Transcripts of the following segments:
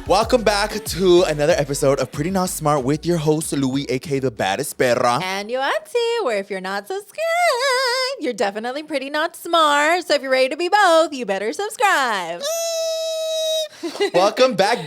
Welcome back to another episode of Pretty Not Smart with your host, Louie, aka the baddest perra. And Yoatzi, where if you're not subscribed, you're definitely pretty not smart. So if you're ready to be both, you better subscribe. Welcome back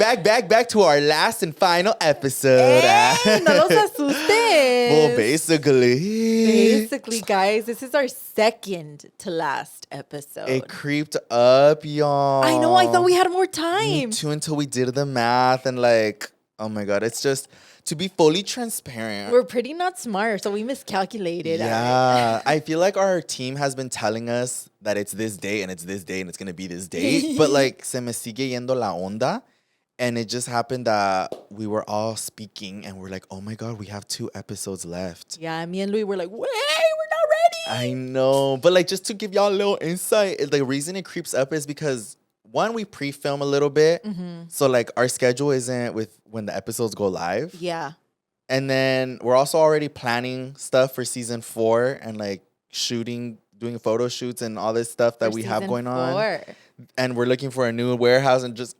to our last and final episode. Hey, no los asustes. Well, basically, guys, this is our second to last episode. it creeped up, y'all. I know, I thought we had more time. Me too, until we did the math and like, oh my God, it's just to be fully transparent. We're pretty not smart, so we miscalculated. Yeah, I feel like our team has been telling us that it's this day and it's this day and it's gonna be this date, but like se me sigue yendo la onda, and it just happened that we were all speaking and we're like, oh my God, we have 2 episodes left. Yeah, me and Louis were like, wait, we're not ready. I know, but like just to give y'all a little insight, the reason it creeps up is because one, we pre-film a little bit, so like our schedule isn't with when the episodes go live. Yeah. And then we're also already planning stuff for season 4 and like shooting, doing photo shoots and all this stuff that we have going on. And we're looking for a new warehouse and just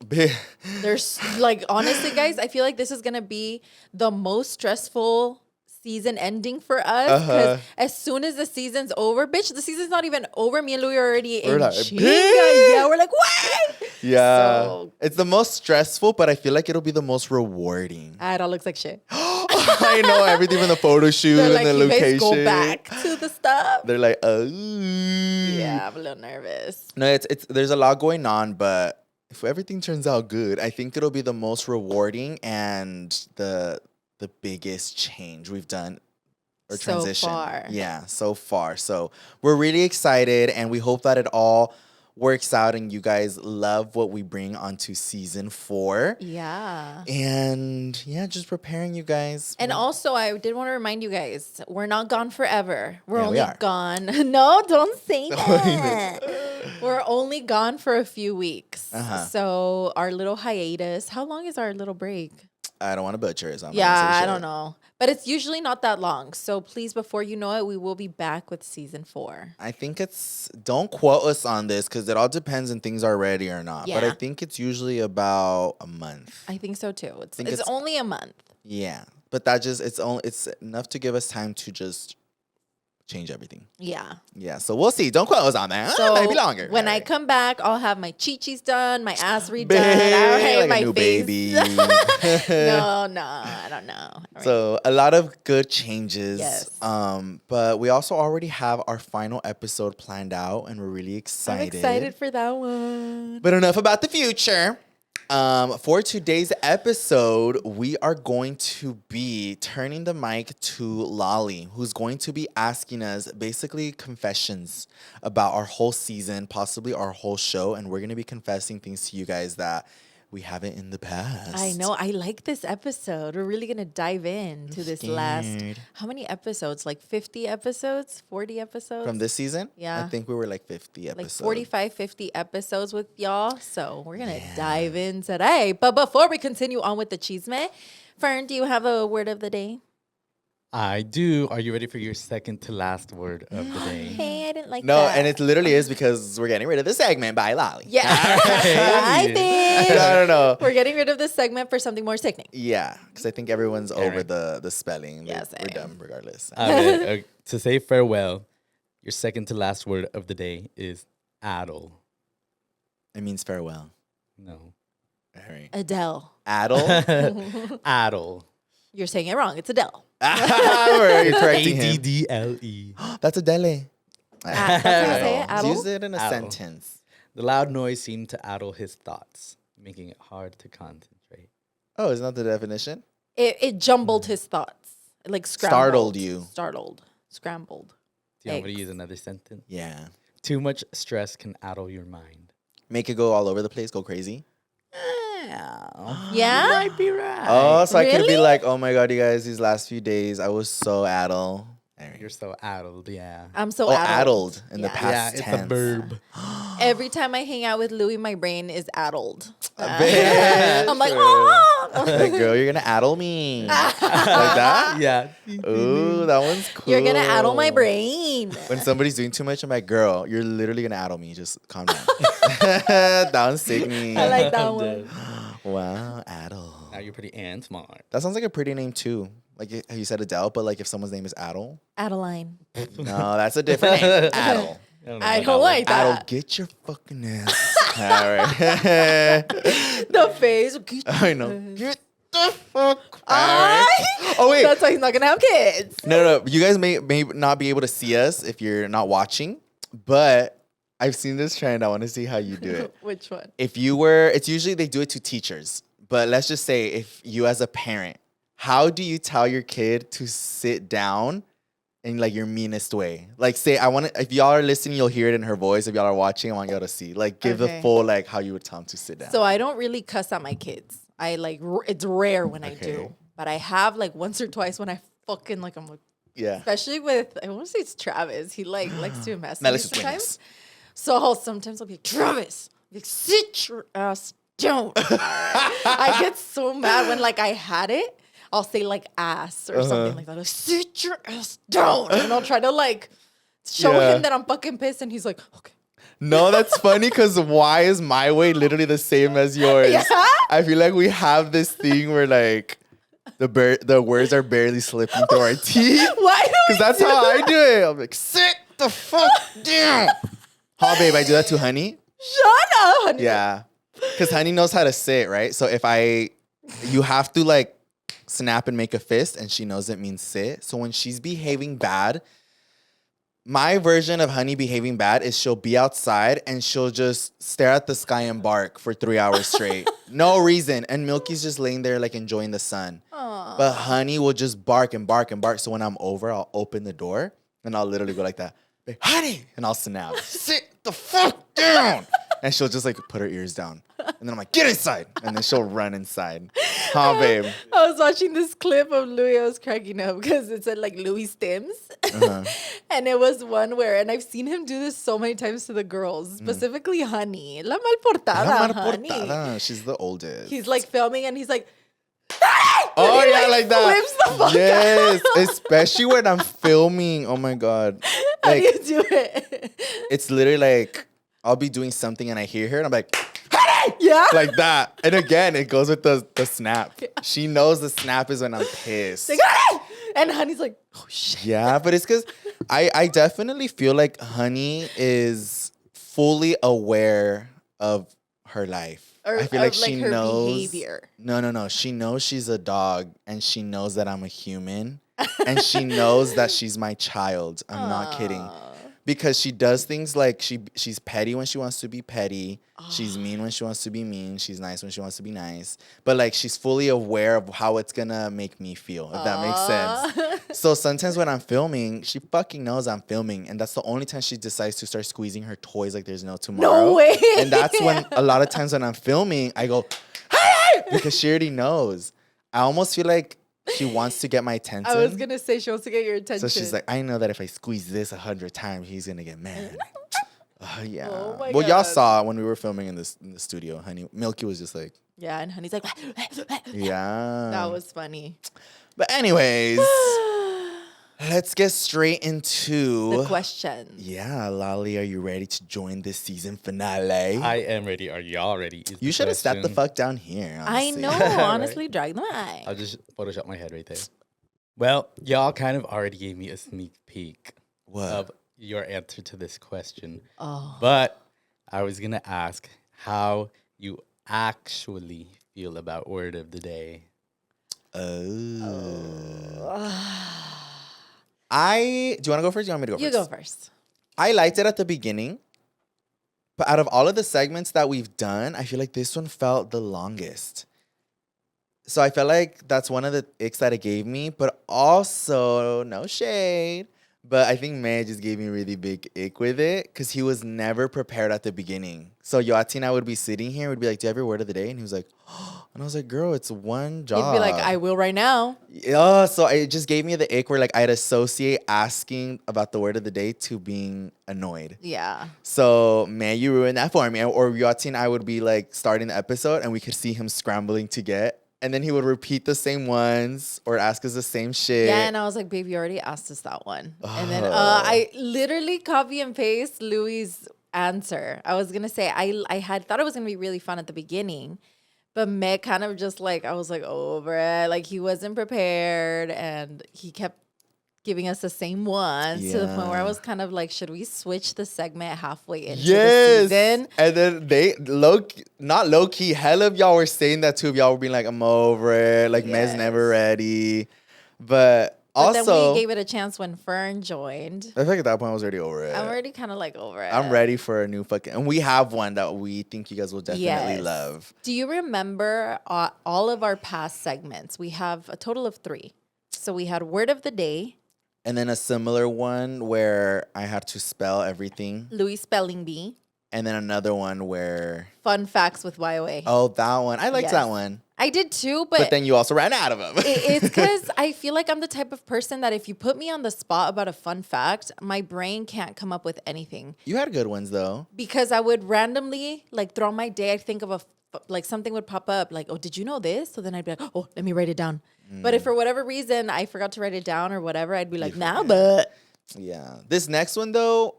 There's like, honestly, guys, I feel like this is going to be the most stressful season ending for us. Because as soon as the season's over, bitch, the season's not even over. Me and Louis are already in like, chinga. Yeah, we're like, what? Yeah. So, it's the most stressful, but I feel like it'll be the most rewarding. it all looks like shit. I know, everything from the photo shoot They're and like, the you location. guys go back to the stuff. They're like, Yeah, I'm a little nervous. No, it's there's a lot going on, but if everything turns out good, I think it'll be the most rewarding and the biggest change we've done or transition. So far. Yeah, so far. So we're really excited and we hope that it all works out and you guys love what we bring onto season 4. Yeah. And yeah, just preparing you guys. And also, I did want to remind you guys, we're not gone forever. We're Yeah, we only are. gone. No, don't say that. We're only gone for a few weeks. So our little hiatus. How long is our little break? I don't want to butcher it. So I'm not Yeah, gonna say I shit. don't know. But it's usually not that long. So please, before you know it, we will be back with season 4. I think don't quote us on this because it all depends on things are ready or not. But I Yeah. think it's usually about a month. I think so too. think It's it's- only a month. Yeah. But that just, it's enough to give us time to just change everything. Yeah. Yeah. So we'll see. Don't quote us on that. So Maybe longer. when I Alright. come back, I'll have my chi-chis done, my ass redone. Babe, I'll have like my a new face. baby. No, I don't know. All right. So a lot of good changes. Yes. But we also already have our final episode planned out and we're really I'm excited. excited for that one. But enough about the future. For today's episode, we are going to be turning the mic to Lolly, who's going to be asking us basically confessions about our whole season, possibly our whole show, and we're going to be confessing things to you guys that we haven't in the past. I know. I like this episode. We're really going to dive into this last. scared. How many episodes? Like 50 episodes? 40 episodes? From this season? Yeah. I think we were like 50 like episodes. 45, 50 episodes with y'all. So we're going to dive in today. But before we continue on with the chisme, Fern, do you have a word of the day? I do. Are you ready for your second to last word of the day? Hey, I didn't like No, that. and it literally is because we're getting rid of the segment by Lolly. Yeah. I think No. we're getting rid of this segment for something more sickening. Yeah, because I think everyone's over right. the spelling. Yeah, We're same. done regardless. To say farewell, your second to last word of the day is addle. It means farewell. No. All right. Adele. Addle? Addle. You're saying it wrong. It's Adele. We're correcting him. A-D-D-L-E. That's a deli. That's how you say it, addle? Use it in a Addle. sentence. The loud noise seemed to addle his thoughts, making it hard to concentrate. Oh, isn't that the definition? It jumbled his thoughts. It like scrambled. Startled you. Startled. Scrambled. Do you want me to Eggs. use another sentence? Yeah. Too much stress can addle your mind. Make it go all over the place, go crazy. Yeah? Might be right. Oh, so I could be Really? like, oh my God, you guys, these last few days, I was so addle. All right. You're so addled, yeah. I'm so Oh, addled. addled in the Yeah. Yeah, past it's tense. a verb. Every time I hang out with Louis, my brain is addled. Bitch. I'm like, oh. Like, girl, you're gonna addle me. Like that? Yeah. Ooh, that one's cool. You're gonna addle my brain. When somebody's doing too much, I'm like, girl, you're literally gonna addle me. Just calm down. That one's sickening. I like that I'm one. dead. Wow, Adel. Now you're pretty and smart. That sounds like a pretty name too. Like you said Adele, but like if someone's name is Adel. Adeline. No, that's a different name. Adel. I don't like that. Adel, get your fucking ass. All right. The face. I know. Get the fuck out. Oh wait. That's why he's not gonna have kids. No. You guys may not be able to see us if you're not watching, but I've seen this trend. I want to see how you do it. Which one? If you were, it's usually they do it to teachers, but let's just say if you as a parent, how do you tell your kid to sit down in like your meanest way? Like say, if y'all are listening, you'll hear it in her voice. If y'all are watching, I want y'all to see. Like give the full, like how you would tell them to sit down. So I don't really cuss at my kids. I like, it's rare when I do, but I have like once or twice when I fucking like, I'm like, yeah. Especially with, I want to say it's Travis. He like likes to mess Now with me let's explain sometimes. So sometimes I'll be like, Travis, like, sit your ass down. All right. I get so mad when like I had it. I'll say like ass or something like that. Like, sit your ass down. And I'll try to like show him that I'm fucking pissed. And he's like, okay. No, that's funny because why is my way literally the same as yours? Yeah? I feel like we have this thing where like the words are barely slipping through our teeth. Why? Because that's how I do it. I'm like, sit the fuck down. Huh, babe, I do that to Honey. Shut up, honey. Yeah. Because Honey knows how to sit, right? So you have to like snap and make a fist and she knows it means sit. So when she's behaving bad, my version of Honey behaving bad is she'll be outside and she'll just stare at the sky and bark for 3 hours straight. No reason. And Milky's just laying there like enjoying the sun. Aww. But Honey will just bark and bark and bark. So when I'm over, I'll open the door and I'll literally go like that. Honey! And I'll snap. Sit the fuck down! And she'll just like put her ears down. And then I'm like, get inside! And then she'll run inside. Huh, babe? I was watching this clip of Louie. I was cracking up because it said like Louie Stims. And it was one where, and I've seen him do this so many times to the girls, specifically Honey. La mal portada, La mal Honey. portada. She's the oldest. He's like filming and he's like, oh he, yeah, like that. Flips the fuck yes, out. especially when I'm filming. Oh my God. How Like, do you do it? it's literally like, I'll be doing something and I hear her and I'm like, Honey! Yeah. Like that. And again, it goes with the snap. She knows the snap is when I'm pissed. Like, Honey! And Honey's like, oh shit. Yeah, but it's because I definitely feel like Honey is fully aware of her life. Or I feel like of, she her knows. behavior. No. She knows she's a dog and she knows that I'm a human. And she knows that she's my child. I'm not kidding. Because she does things like she's petty when she wants to be petty. She's mean when she wants to be mean. She's nice when she wants to be nice. But like she's fully aware of how it's gonna make me feel, if that makes sense. So sometimes when I'm filming, she fucking knows I'm filming. And that's the only time she decides to start squeezing her toys like there's no tomorrow. No way. And that's when a lot of times when I'm filming, I go, hey! Because she already knows. I almost feel like she wants to get my attention. I was going to say she wants to get your attention. So she's like, I know that if I squeeze this 100 times, he's going to get mad. Yeah. Oh my well, y'all God. saw when we were filming in the studio, Honey. Milky was just like, Yeah, and Honey's like, yeah. that was funny. But anyways, let's get straight into The question. Yeah, Lolly, are you ready to join this season finale? I am ready. Are y'all ready? Is You the should have stepped the question. fuck down here. I Honestly. know, honestly, drag the mic. I'll just Photoshop my head right there. Well, y'all kind of already gave me a sneak peek What? of your answer to this question. Oh. But I was going to ask how you actually feel about word of the day. Do you want to go first? Or you want me to go You first? go first. I liked it at the beginning, but out of all of the segments that we've done, I feel like this one felt the longest. So I felt like that's one of the icks that it gave me, but also, no shade, but I think May just gave me a really big ick with it because he was never prepared at the beginning. So Yoatzi and I would be sitting here, we'd be like, do you have your word of the day? And he was like, oh. And I was like, girl, it's one job. You'd be like, I will right now. Yeah, so it just gave me the ick where like I'd associate asking about the word of the day to being annoyed. Yeah. So man, you ruined that for me. Or Yoatzi and I would be like starting the episode and we could see him scrambling to get. And then he would repeat the same ones or ask us the same shit. Yeah, and I was like, babe, you already asked us that one. And then I literally copy and paste Louie's answer. I was going to say, I had thought it was going to be really fun at the beginning. But Meg kind of just like, I was like over it. Like he wasn't prepared and he kept giving us the same ones to the point where I was kind of like, should we switch the segment halfway into the season? And then not low key, hell of y'all were saying that too. Y'all were being like, I'm over it. Like Meg's never ready. But also, then we gave it a chance when Fern joined. I think at that point I was already over it. I'm already kind of like over it. I'm ready for a new fucking, and we have one that we think you guys will definitely love. Do you remember all of our past segments? We have a total of 3. So we had Word of the Day. And then a similar one where I had to spell everything. Louie Spelling Bee. And then another one where... Fun Facts with YOA. Oh, that one. I liked that one. I did too, but then you also ran out of them. It's because I feel like I'm the type of person that if you put me on the spot about a fun fact, my brain can't come up with anything. You had good ones though. Because I would randomly, like throughout my day, I'd think of like something would pop up, like, oh, did you know this? So then I'd be like, oh, let me write it down. But if for whatever reason I forgot to write it down or whatever, I'd be like, but. Yeah. This next one though,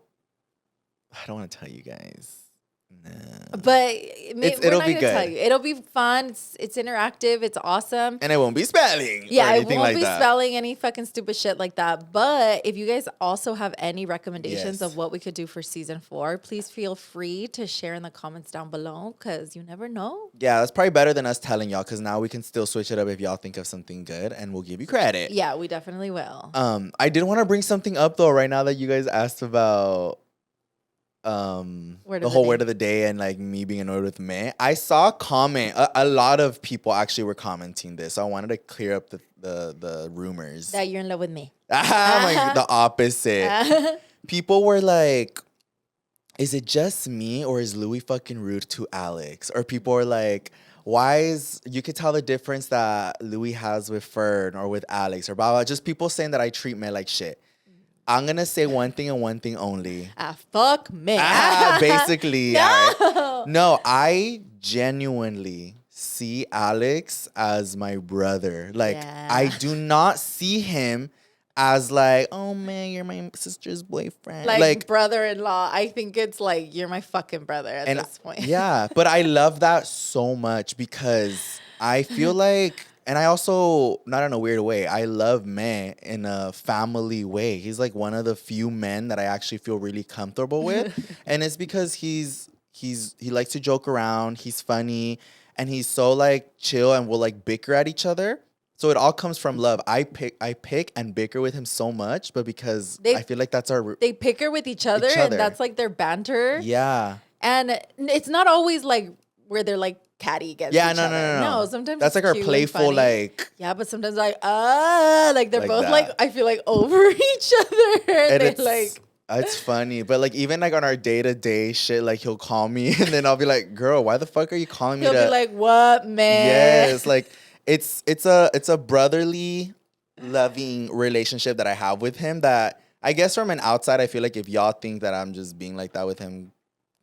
I don't want to tell you guys. Nah. But it'll be good. Tell you. It'll be fun. It's interactive. It's awesome. And it won't be spelling. Yeah, or it anything won't like be that. spelling any fucking stupid shit like that. But if you guys also have any recommendations of what we could do for season 4, please feel free to share in the comments down below because you never know. Yeah, that's probably better than us telling y'all because now we can still switch it up if y'all think of something good and we'll give you credit. Yeah, we definitely will. I did want to bring something up though right now that you guys asked about the whole word of the day and like me being annoyed with me. I saw a comment. A lot of people actually were commenting this. So I wanted to clear up the rumors. That you're in love with me. Like the opposite. People were like, is it just me or is Louie fucking rude to Alex? Or people were like, you could tell the difference that Louie has with Fern or with Alex or blah, blah. Just people saying that I treat me like shit. I'm going to say one thing and one thing only. Fuck me. Basically. No. Right? No, I genuinely see Alex as my brother. Like, I do not see him as like, oh man, you're my sister's boyfriend. Like brother-in-law. I think it's like, you're my fucking brother at this point. Yeah, but I love that so much because I feel like... And I also, not in a weird way, I love May in a family way. He's like one of the few men that I actually feel really comfortable with. And it's because he likes to joke around, he's funny, and he's so like chill and will like bicker at each other. So it all comes from love. I pick and bicker with him so much, but because I feel like that's they bicker with each other. And that's like their banter. Yeah. And it's not always like where they're like catty against each other. No, sometimes that's like our playful like. Yeah, but sometimes like they're like both that. Like I feel like over each other. And they're like. It's funny, but like even like on our day-to-day shit, like he'll call me and then I'll be like, "Girl, why the fuck are you calling me?" He'll be like, "What, man?" Yes, like it's a brotherly, loving relationship that I have with him. That I guess from an outside, I feel like if y'all think that I'm just being like that with him,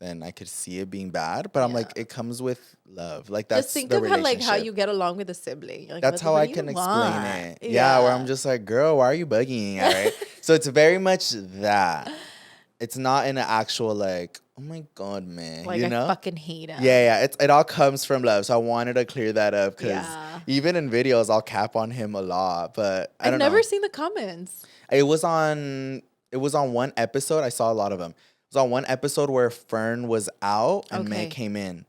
then I could see it being bad. But I'm like, it comes with love. Like that's just think the of how you get along with a sibling. Like, that's how I can explain it. Yeah, where I'm just like, girl, why are you bugging? All right. So it's very much that. It's not in an actual like, oh my god, man. Like you know? I fucking hate him. Yeah. It all comes from love. So I wanted to clear that up because even in videos, I'll cap on him a lot. But I've never seen the comments. It was on one episode. I saw a lot of them. It was on one episode where Fern was out and May came in.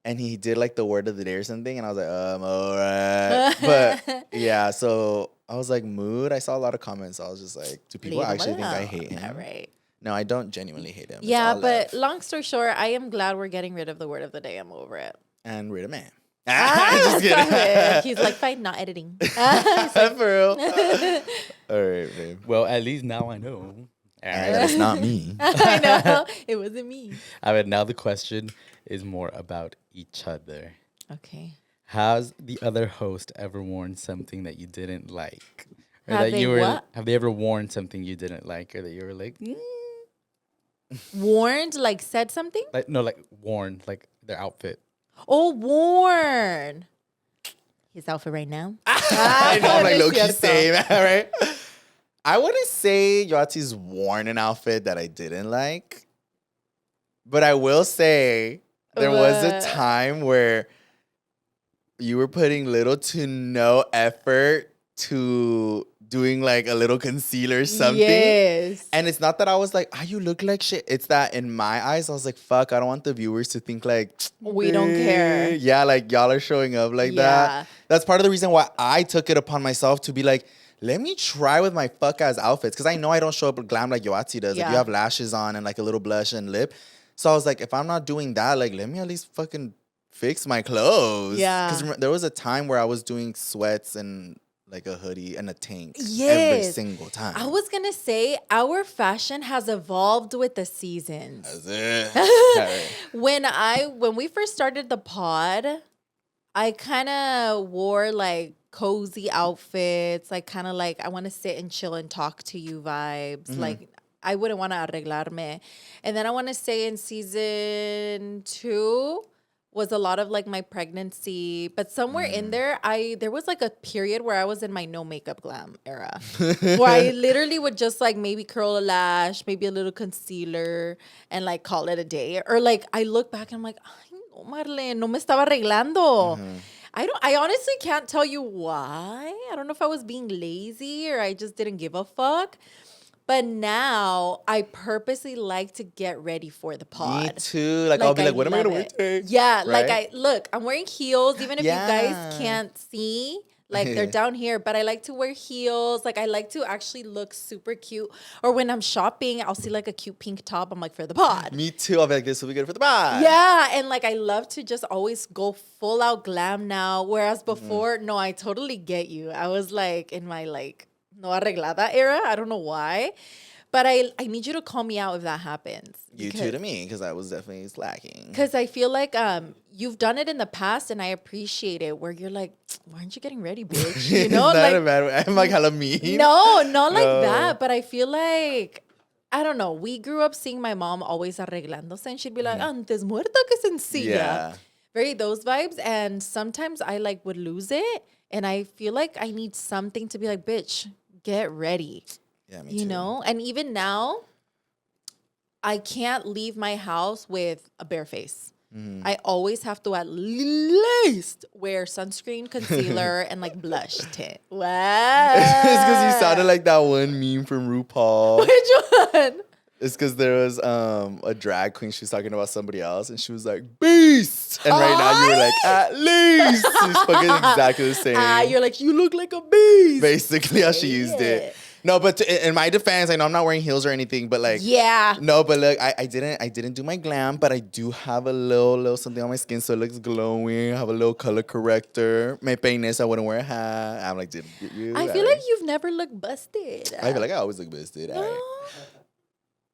And he did like the word of the day or something. And I was like, all right. But yeah, so I was like, mood. I saw a lot of comments. So I was just like, do people actually think I hate him? All right. No, I don't genuinely hate him. Yeah, but long story short, I am glad we're getting rid of the word of the day. I'm over it. And rid of man. Just kidding. He's like, fine, not editing. Like, for real. All right, babe. Well, at least now I know. It's not me. I know. It wasn't me. All right, now the question is more about each other. Okay. Has the other host ever worn something that you didn't like? Or have they ever worn something you didn't like, or that you were like, warned, like said something? Like no, like worn, like their outfit. Oh, worn. His outfit right now. I know, I'm like low-key saying that, right? I wouldn't say Yoatzi's worn an outfit that I didn't like, but I will say there was a time where you were putting little to no effort to doing like a little concealer or something. Yes. And it's not that I was like, you look like shit. It's that in my eyes, I was like, fuck, I don't want the viewers to think like, we don't care. Yeah, like y'all are showing up like that. That's part of the reason why I took it upon myself to be like, let me try with my fuck ass outfits. Because I know I don't show up glam like Yoatzi does. Like you have lashes on and like a little blush and lip. So I was like, if I'm not doing that, like let me at least fucking fix my clothes. Yeah. Because there was a time where I was doing sweats and like a hoodie and a tank every single time. I was going to say our fashion has evolved with the seasons. That's it. When we first started the pod, I kind of wore like cozy outfits, like kind of like I want to sit and chill and talk to you vibes. Mm-hmm. Like I wouldn't want to arreglarme. And then I want to say in season 2 was a lot of like my pregnancy, but somewhere in there, there was like a period where I was in my no makeup glam era, where I literally would just like maybe curl a lash, maybe a little concealer, and like call it a day. Or like I look back and I'm like, ay no, Marlene, no me estaba arreglando. I honestly can't tell you why. I don't know if I was being lazy or I just didn't give a fuck. But now I purposely like to get ready for the pod. Me too. Like I'll be like, what am I gonna wear today? Yeah, right? like I'm wearing heels, even if you guys can't see. Like they're down here, but I like to wear heels. Like I like to actually look super cute. Or when I'm shopping, I'll see like a cute pink top. I'm like, for the pod. Me too. I'll be like, this will be good for the pod. Yeah, and like I love to just always go full out glam now. Whereas before, no, I totally get you. I was like in my like no arreglada era. I don't know why. But I need you to call me out if that happens. You too to me, because I was definitely slacking. Because I feel like you've done it in the past, and I appreciate it. Where you're like, why aren't you getting ready, bitch? You know, not like a bad way. I'm like hella mean. No, not like that. But I feel like I don't know. We grew up seeing my mom always arreglándose, and she'd be like, "Antes muerta que sencilla." Yeah. Very those vibes, and sometimes I like would lose it, and I feel like I need something to be like, bitch, get ready. Yeah, me you too. know? And even now, I can't leave my house with a bare face. I always have to at least wear sunscreen, concealer, and like blush tint. Wow. It's because you sounded like that one meme from RuPaul. Which one? It's because there was a drag queen. She was talking about somebody else, and she was like, "Beast!" And right now you were like, "At least." It's fucking exactly the same. You're like, you look like a beast. Basically, how she used it. No, but in my defense, I know I'm not wearing heels or anything, but like, no, but look, I didn't do my glam, but I do have a little something on my skin, so it looks glowing. I have a little color corrector. My peines, I wouldn't wear a hat. I'm like, did you? I feel like you've never looked busted. I feel like I always look busted.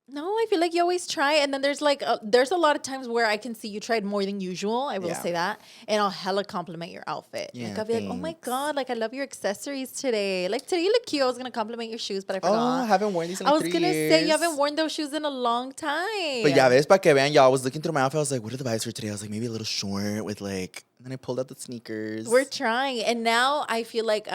No, I feel like you always try. And then there's like, there's a lot of times where I can see you tried more than usual. I will say that. And I'll hella compliment your outfit. Yeah, like, I'll be like, oh my God, like I love your accessories today. Like today you look cute. I was going to compliment your shoes, but I forgot. Oh, I haven't worn these in 3 years. I was going to say you haven't worn those shoes in a long time. But yeah, ves, pa que vean, y'all, I was looking through my outfit. I was like, what are the vibes for today? I was like, maybe a little short with like, and then I pulled out the sneakers. We're trying. And now I feel like,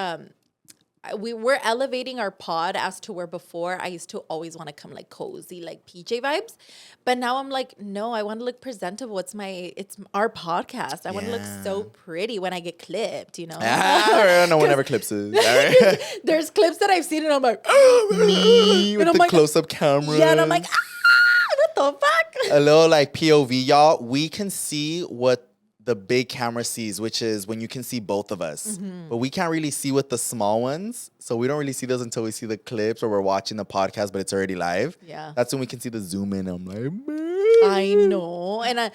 we're elevating our pod as to where before I used to always want to come like cozy, like PJ vibes. But now I'm like, no, I want to look presentable. It's our podcast. I want to look so pretty when I get clipped, you know? No one ever clips it. There's clips that I've seen and I'm like, me with and I'm the like, close-up camera. Yeah, and I'm like, what the fuck? A little like POV, y'all. We can see what the big camera sees, which is when you can see both of us. But we can't really see with the small ones. So we don't really see those until we see the clips or we're watching the podcast, but it's already live. Yeah. That's when we can see the zoom in. I'm like, man. I know. And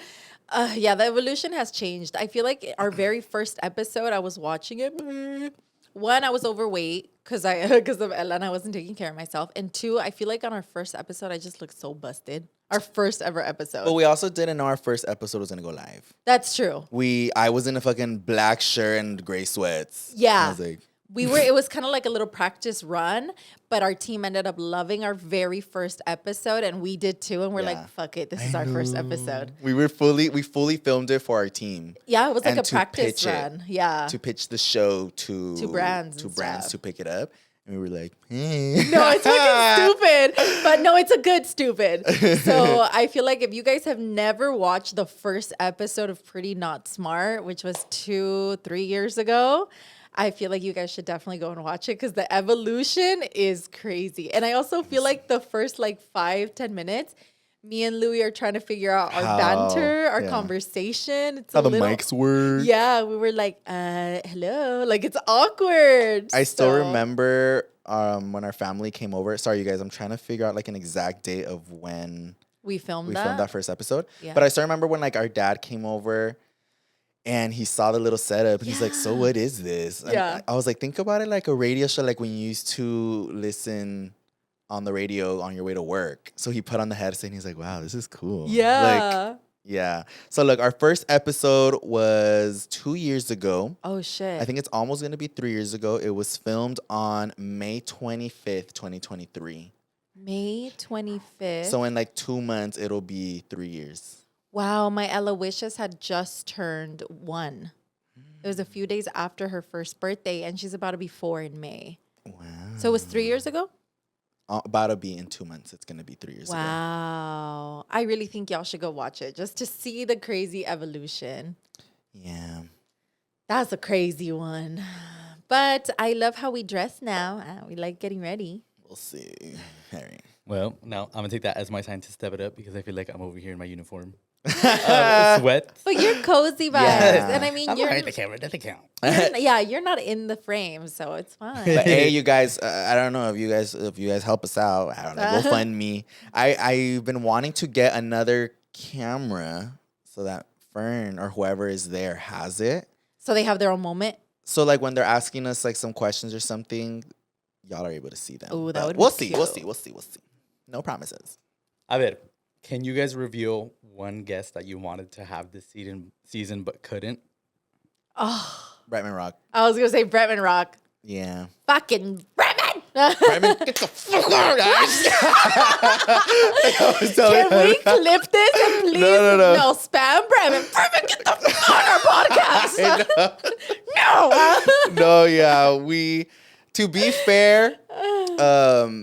the evolution has changed. I feel like our very first episode, I was watching it. One, I was overweight because of Ella and I wasn't taking care of myself. And two, I feel like on our first episode, I just looked so busted. Our first ever episode. But we also didn't know our first episode was going to go live. That's true. I was in a fucking black shirt and gray sweats. Yeah. I was like, it was kind of like a little practice run, but our team ended up loving our very first episode and we did too. And we're like, fuck it. This is our first episode. We fully filmed it for our team. Yeah. It was like a practice run. Yeah. To pitch the show to brands to pick it up. And we were like, hey. No, it's fucking stupid. But no, it's a good stupid. So I feel like if you guys have never watched the first episode of Pretty Not Smart, which was 2-3 years ago, I feel like you guys should definitely go and watch it because the evolution is crazy. And I also feel like the first like 5-10 minutes, me and Louie are trying to figure out our banter, our conversation. It's how the mics work. Yeah, we were like, hello. Like, it's awkward. I still remember when our family came over. Sorry, you guys. I'm trying to figure out like an exact date of when we filmed that first episode. Yeah. But I still remember when like our dad came over and he saw the little setup. And he's like, so what is this? And I was like, think about it like a radio show, like when you used to listen on the radio on your way to work. So he put on the headset and he's like, wow, this is cool. Yeah. Like, yeah. So look, our first episode was 2 years ago. Oh, shit. I think it's almost going to be 3 years ago. It was filmed on May 25th, 2023. May 25th. So in like 2 months, it'll be 3 years. Wow. My Aloysius had just turned 1. It was a few days after her first birthday, and she's about to be 4 in May. Wow. So it was 3 years ago? About to be in 2 months. It's going to be 3 years ago. Wow. I really think y'all should go watch it just to see the crazy evolution. Yeah. That's a crazy one. But I love how we dress now. We like getting ready. We'll see. All right. Well, now I'm going to take that as my sign to step it up because I feel like I'm over here in my uniform. Sweat. But you're cozy vibes. Yeah. And I mean, I'm you're... behind the camera. Doesn't count. you're not in the frame, so it's fine. But hey, you guys, I don't know if you guys help us out. I don't know. Go fund me. I've been wanting to get another camera so that Fern or whoever is there has it. So they have their own moment. So like when they're asking us like some questions or something, y'all are able to see them. Oh, that would we'll be see. cute. We'll see. No promises. A ver, can you guys reveal one guest that you wanted to have this season but couldn't? Oh, Bretman Rock. I was gonna say Bretman Rock. Yeah. Fucking Bretman. Bretman, get the fuck out, guys. Can we clip this and please no spam Bretman? Bretman, get the fuck on our podcast. No. No, yeah. To be fair,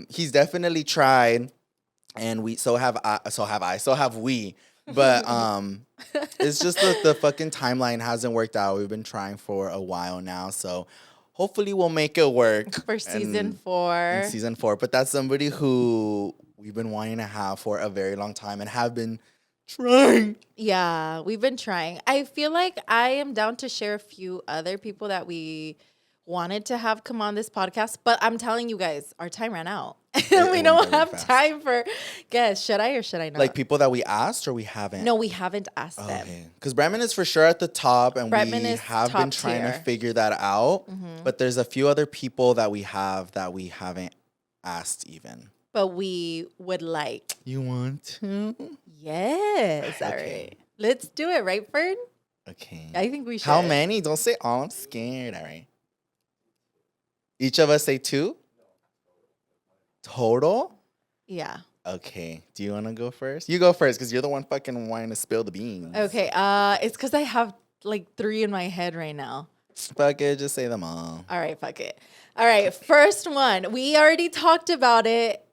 he's definitely tried, and so have we. But it's just that the fucking timeline hasn't worked out. We've been trying for a while now, so hopefully we'll make it work for season 4. Season 4, but that's somebody who we've been wanting to have for a very long time and have been trying. Yeah, we've been trying. I feel like I am down to share a few other people that we wanted to have come on this podcast, but I'm telling you guys, our time ran out. We don't have time for guests. Should I or should I not? Like people that we asked or we haven't? No, we haven't asked them. Okay. Because Bretman is for sure at the top, and Bretman we is have been trying to figure that out. Mm-hmm. But there's a few other people that we have that we haven't asked even. But we would like. You want to? Yes. All right. Let's do it, right, Fern? Okay. I think we should. How many? Don't say all. I'm scared. All right. Each of us say 2? Total? Yeah. Okay. Do you want to go first? You go first because you're the one fucking wanting to spill the beans. Okay. It's because I have like 3 in my head right now. Fuck it. Just say them all. All right. Fuck it. All right. First one. We already talked about it,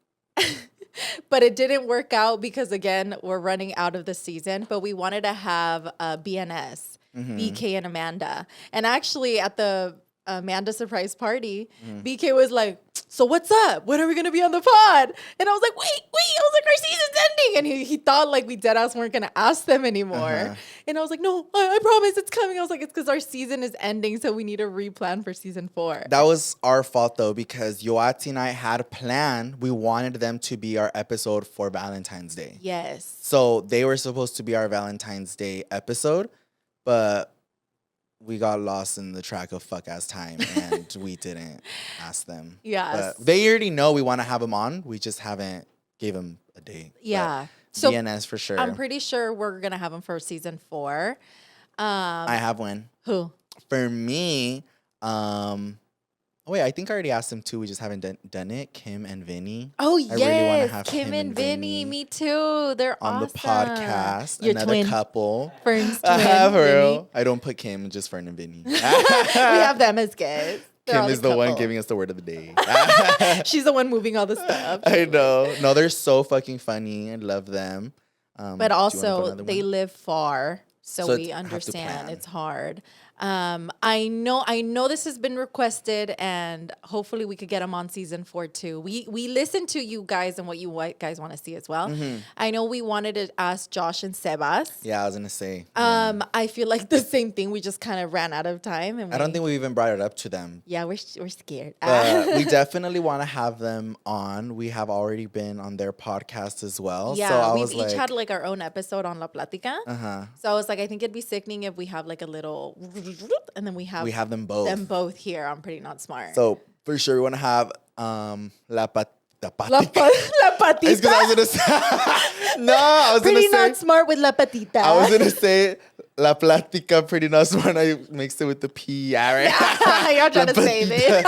but it didn't work out because, again, we're running out of the season. But we wanted to have BNS, BK and Amanda. And actually at the Amanda surprise party, BK was like, so what's up? When are we going to be on the pod? And I was like, wait. I was like, our season's ending. And he thought like we deadass weren't going to ask them anymore. And I was like, no, I promise it's coming. I was like, it's because our season is ending. So we need to replan for season 4. That was our fault though, because Yoatzi and I had a plan. We wanted them to be our episode for Valentine's Day. Yes. So they were supposed to be our Valentine's Day episode, but we got lost in the track of fuck ass time and we didn't ask them. Yes. But they already know we want to have them on. We just haven't gave them a date. Yeah. But So DNS for sure. I'm pretty sure we're going to have them for season 4. I have one. Who? For me, I think I already asked them too. We just haven't done it. Kim and Vinny. Oh, I really wanna yes. have Kim and Vinny. Me too. They're on awesome. the podcast. Your Another twin. couple. Fern's twin. For Vinny. real. I don't put Kim, just Fern and Vinny. We have them as guests. Kim all is the the one couple. giving us the word of the day. She's the one moving all the stuff. I know. No, they're so fucking funny. I love them. But also, they live far, so we it's- have to understand plan. it's hard. I know this has been requested, and hopefully we could get them on season 4 too. We listen to you guys and what you guys want to see as well. I know we wanted to ask Josh and Sebas. Yeah, I was gonna say. I feel like the same thing. We just kind of ran out of time, and I don't think we even brought it up to them. Yeah, we're scared. But we definitely want to have them on. We have already been on their podcast as well. Yeah, so I we've was each like, had like our own episode on La Platica. So I was like, I think it'd be sickening if we have like a little, and then we have them both. them both here on Pretty Not Smart. So for sure we want to have La Patica. La It's 'cause Patita. I was gonna say no. I was Pretty gonna Not say Smart with La Patita. I was gonna say La Platica pretty not smart. I mixed it with the P. All right. Y'all trying to save it.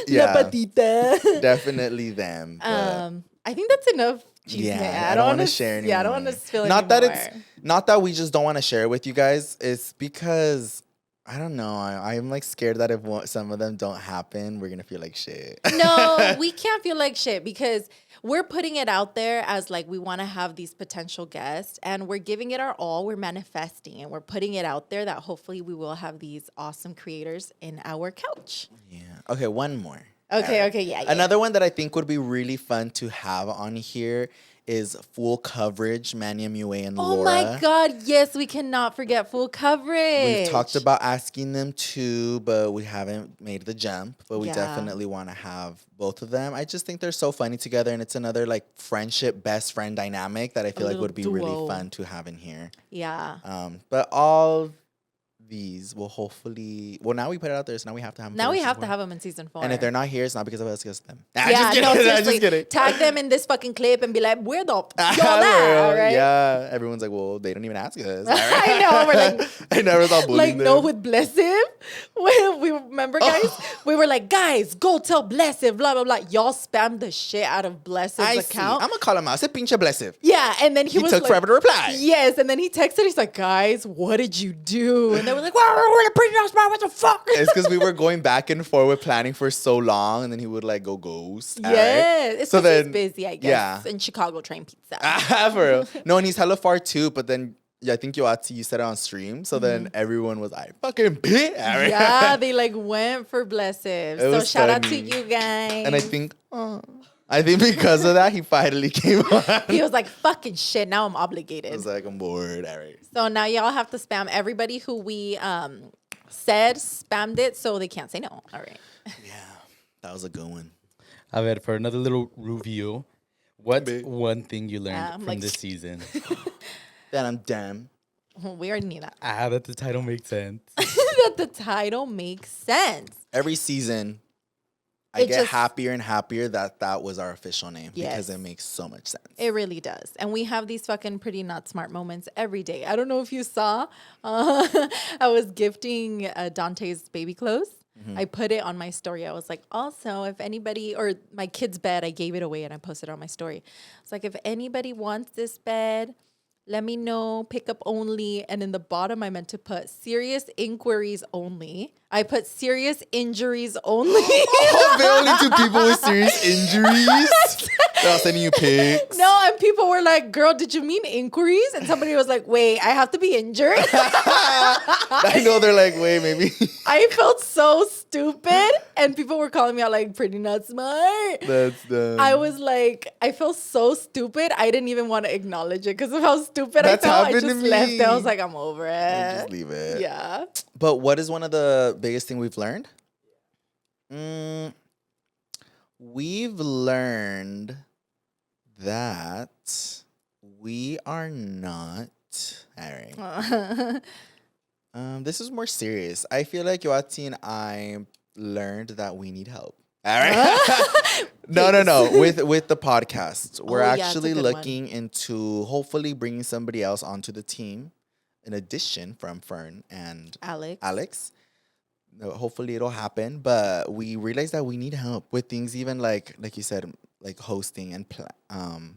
Yeah, La Patita. definitely them. but- I think that's enough. yeah, I don't want to share anymore. Yeah, I don't want to spill not anymore. that it's not that we just don't want to share it with you guys. It's because I don't know. I'm like scared that if some of them don't happen, we're gonna feel like shit. No, we can't feel like shit because we're putting it out there as like we want to have these potential guests and we're giving it our all. We're manifesting and we're putting it out there that hopefully we will have these awesome creators in our couch. Yeah. Okay, one more. Okay, All right. yeah. Another one that I think would be really fun to have on here is full coverage, Manny MUA and Oh Laura. my God, yes, we cannot forget full coverage. We've talked about asking them too, but we haven't made the jump. But we Yeah. definitely want to have both of them. I just think they're so funny together, and it's another like friendship, best friend dynamic that I feel like little would be duo. really fun to have in here. Yeah. But all these will hopefully. Well, now we put it out there, so now we have to have them. Now for we season have to four. have them in season 4. And if they're not here, it's not because of us, it's them. yeah, just kidding. no, I'm seriously, just kidding. tag them in this fucking clip and be like, where the y'all For at, real, right? Yeah, everyone's like, well, they don't even ask us. I know, we're like, I never thought bullying like them. no with Blessive. We remember, guys, we were like, guys, go tell Blessive, blah blah blah. Y'all spammed the shit out of Blessive's I see. account. I'm gonna call him out. Say pinche blessive. Yeah, and then he was took like, forever to reply. Yes, and then he texted. He's like, guys, what did you do? And they were like, well, we're pretty not smart. What the fuck? It's because we were going back and forth with planning for so long, and then he would like go ghost. all right? Yeah, it's So because he's then- busy, I guess. yeah. In Chicago train pizza. For real. No, and he's hella far too. But then I think Yoatzi, you said it on stream. So then everyone was like, fucking bitch. All right? Yeah, they like went for Blessive. So was shout out to funny. you guys. And I think because of that, he finally came on. he was like, fucking shit, now I'm I obligated. was like, I'm bored. All right. So now y'all have to spam everybody who we said spammed it so they can't say no. All right. Yeah, that was a good one. I bet for another little review, what's Big. one thing you learned I'm from like- this season? Then I'm damn. We already need that. That the title makes sense. That the title makes sense. Every season, I It get just- happier and happier that was our official name because Yes. it makes so much sense. It really does. And we have these fucking pretty not smart moments every day. I don't know if you saw, I was gifting Dante's baby clothes. I put it on my story. I was like, also, if anybody, or my kid's bed, I gave it away and I posted it on my story. It's like, if anybody wants this bed, let me know, pick up only. And in the bottom, I meant to put serious inquiries only. I put serious injuries only. Oh, they only do people with serious injuries. They're all sending you pics. No, and people were like, girl, did you mean inquiries? And somebody was like, wait, I have to be injured? I know they're like, wait, maybe. I felt so stupid. And people were calling me out like, pretty not smart. That's dumb. I was like, I felt so stupid. I didn't even want to acknowledge it because of how stupid That's I felt. I happened to just left it. I me. was like, I'm over Just it. leave it. Yeah. But what is one of the biggest thing we've learned? We've learned that we are not. All right. This is more serious. I feel like Yoatzi and I learned that we need help. All right. No. With the podcast, we're Oh, yeah, it's a actually good one. looking into hopefully bringing somebody else onto the team, in addition from Fern and Alex. No, hopefully it'll happen, but we realized that we need help with things, even like you said, like hosting and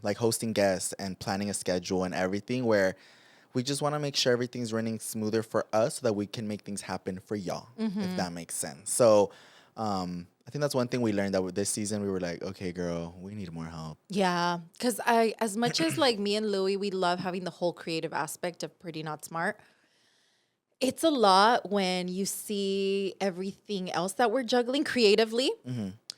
like hosting guests and planning a schedule and everything. Where we just want to make sure everything's running smoother for us, so that we can make things happen for y'all, if that makes sense. So I think that's one thing we learned that with this season we were like, okay, girl, we need more help. Yeah, because as much as like me and Louie, we love having the whole creative aspect of Pretty Not Smart. It's a lot when you see everything else that we're juggling creatively,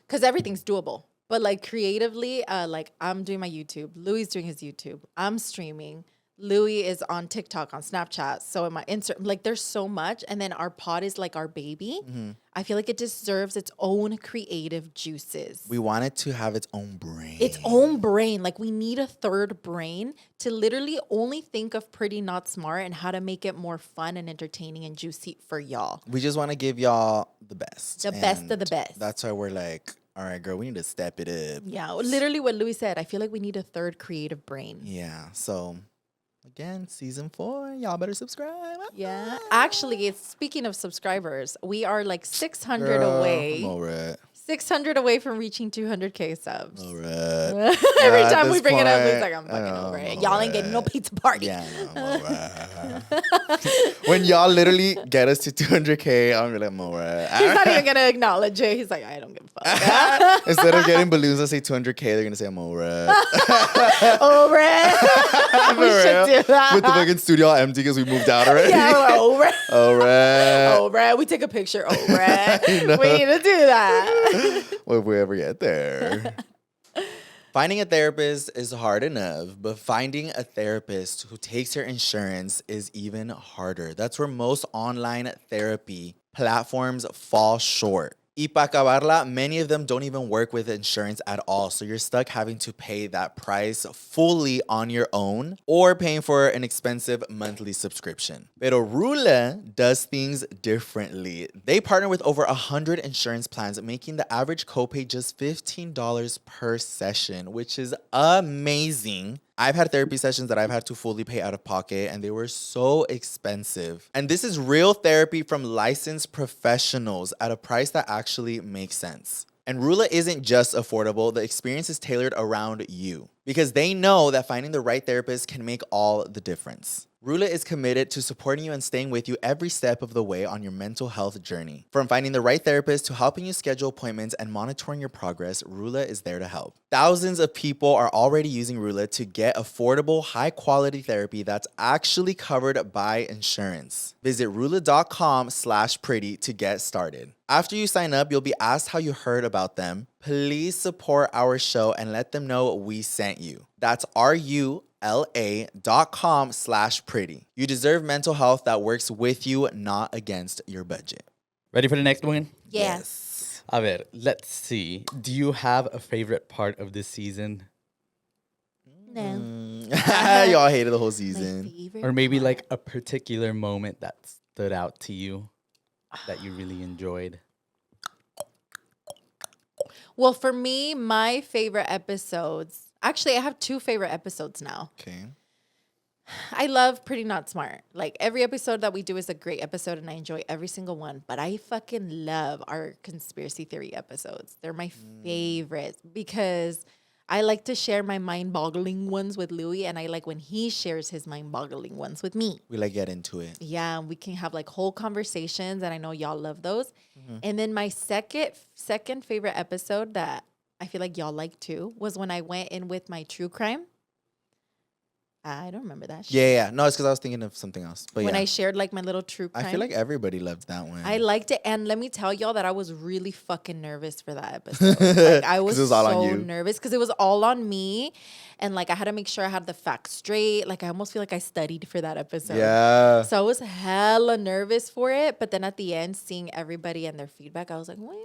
because everything's doable. But like creatively, like I'm doing my YouTube, Louie's doing his YouTube, I'm streaming. Louie is on TikTok, on Snapchat. So in my Instagram, like there's so much. And then our pod is like our baby. I feel like it deserves its own creative juices. We want it to have its own brain. Its own brain. Like we need a third brain to literally only think of Pretty Not Smart and how to make it more fun and entertaining and juicy for y'all. We just want to give y'all the best. The best of the best. That's why we're like, all right, girl, we need to step it up. Yeah, literally what Louis said. I feel like we need a third creative brain. Yeah, so... Again, season 4, y'all better subscribe. Yeah. Actually, speaking of subscribers, we are like 600 away. I'm over it. 600 away from reaching 200K subs. Over it. Every At time we this bring it up, point, he's like, I'm fucking over it. I'm Y'all over ain't getting it. no pizza party. Yeah, I'm over it. When y'all literally get us to 200K, I'm like, I'm over it. He's not even going to acknowledge it. He's like, I don't give a fuck. Instead of getting balloons that say 200K, they're going to say, I'm over it. Over it. We should do that. With the fucking studio all empty because we moved out already. Yeah, we're over it. Over it. Over it. We take a picture over it. We need to do that. Well, if we ever get there. Finding a therapist is hard enough, but finding a therapist who takes your insurance is even harder. That's where most online therapy platforms fall short. Y para acabarla, many of them don't even work with insurance at all. So you're stuck having to pay that price fully on your own or paying for an expensive monthly subscription. Pero Rula does things differently. They partner with over 100 insurance plans, making the average copay just $15 per session, which is amazing. I've had therapy sessions that I've had to fully pay out of pocket, and they were so expensive. And this is real therapy from licensed professionals at a price that actually makes sense. And Rula isn't just affordable, the experience is tailored around you because they know that finding the right therapist can make all the difference. Rula is committed to supporting you and staying with you every step of the way on your mental health journey. From finding the right therapist to helping you schedule appointments and monitoring your progress, Rula is there to help. Thousands of people are already using Rula to get affordable, high-quality therapy that's actually covered by insurance. Visit rula.com/pretty to get started. After you sign up, you'll be asked how you heard about them. Please support our show and let them know we sent you. That's RULA.com/pretty. You deserve mental health that works with you, not against your budget. Ready for the next one? Yes. A ver, let's see. Do you have a favorite part of this season? No. Y'all hated the whole My season. favorite Or maybe part. like a particular moment that stood out to you that you really enjoyed? Well, for me, my favorite episodes. Actually, I have 2 favorite episodes now. Okay. I love Pretty Not Smart. Like every episode that we do is a great episode and I enjoy every single one. But I fucking love our conspiracy theory episodes. They're my favorites because I like to share my mind-boggling ones with Louie and I like when he shares his mind-boggling ones with me. We like get into it. Yeah, we can have like whole conversations and I know y'all love those. And then my second favorite episode that I feel like y'all like too was when I went in with my true crime. I don't remember that shit. Yeah. No, it's because I was thinking of something else. But When yeah. I shared like my little true crime. I feel like everybody loved that one. I liked it. And let me tell y'all that I was really fucking nervous for that episode. Like I was, it was all on so you. nervous because it was all on me. And like I had to make sure I had the facts straight. Like I almost feel like I studied for that episode. Yeah. So I was hella nervous for it. But then at the end, seeing everybody and their feedback, I was like, wait,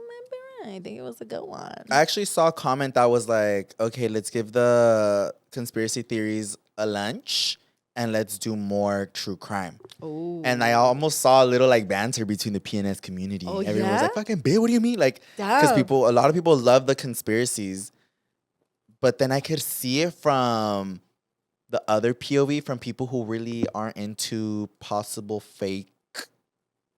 I think it was a good one. I actually saw a comment that was like, okay, let's give the conspiracy theories a lunch and let's do more true crime. Ooh. And I almost saw a little like banter between the PNS community. Oh, Everyone was yeah? like, fucking babe, what do you mean? Like, because Damn. a lot of people love the conspiracies. But then I could see it from the other POV, from people who really aren't into possible fake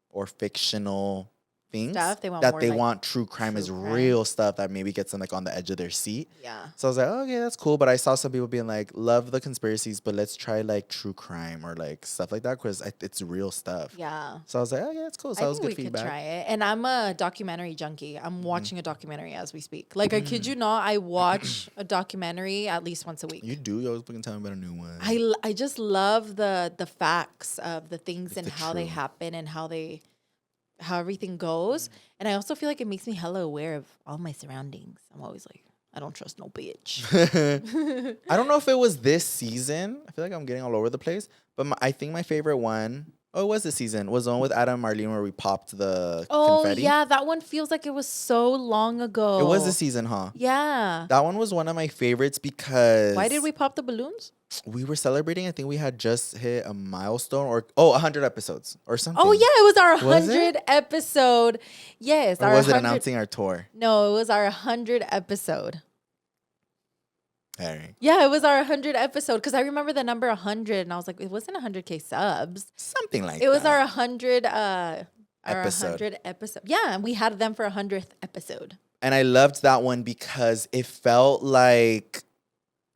or fictional things Stuff, they want that more, they like, want true crime is real stuff that maybe gets them like on the edge of their seat. Yeah. So I was like, oh, okay, that's cool. But I saw some people being like, love the conspiracies, but let's try like true crime or like stuff like that because it's real stuff. Yeah. So I was like, oh, yeah, that's cool. So that was good feedback. Could try it. And I'm a documentary junkie. I'm watching a documentary as we speak. Like, I kid you not, I watch a documentary at least once a week. You do. You always fucking tell me about a new one. I just love the facts of the things and how they true. happen and how everything goes. And I also feel like it makes me hella aware of all my surroundings. I'm always like, I don't trust no bitch. I don't know if it was this season. I feel like I'm getting all over the place. But I think my favorite one, it was this season, was the one with Adam and Marlene where we popped the confetti. Yeah, that one feels like it was so long ago. It was this season, huh? Yeah. That one was one of my favorites because... Why did we pop the balloons? We were celebrating. I think we had just hit a milestone or 100 episodes or something. Oh yeah, it was our Was 100 episode. Yes, or our was it 100 announcing our tour? No, it was our 100 episode. Harry. Yeah, it was our 100 episode because I remember the number 100 and I was like, it wasn't 100K subs. Something like It was that. our 100 Episode. 100 episode. Yeah, and we had them for a 100th episode. And I loved that one because it felt like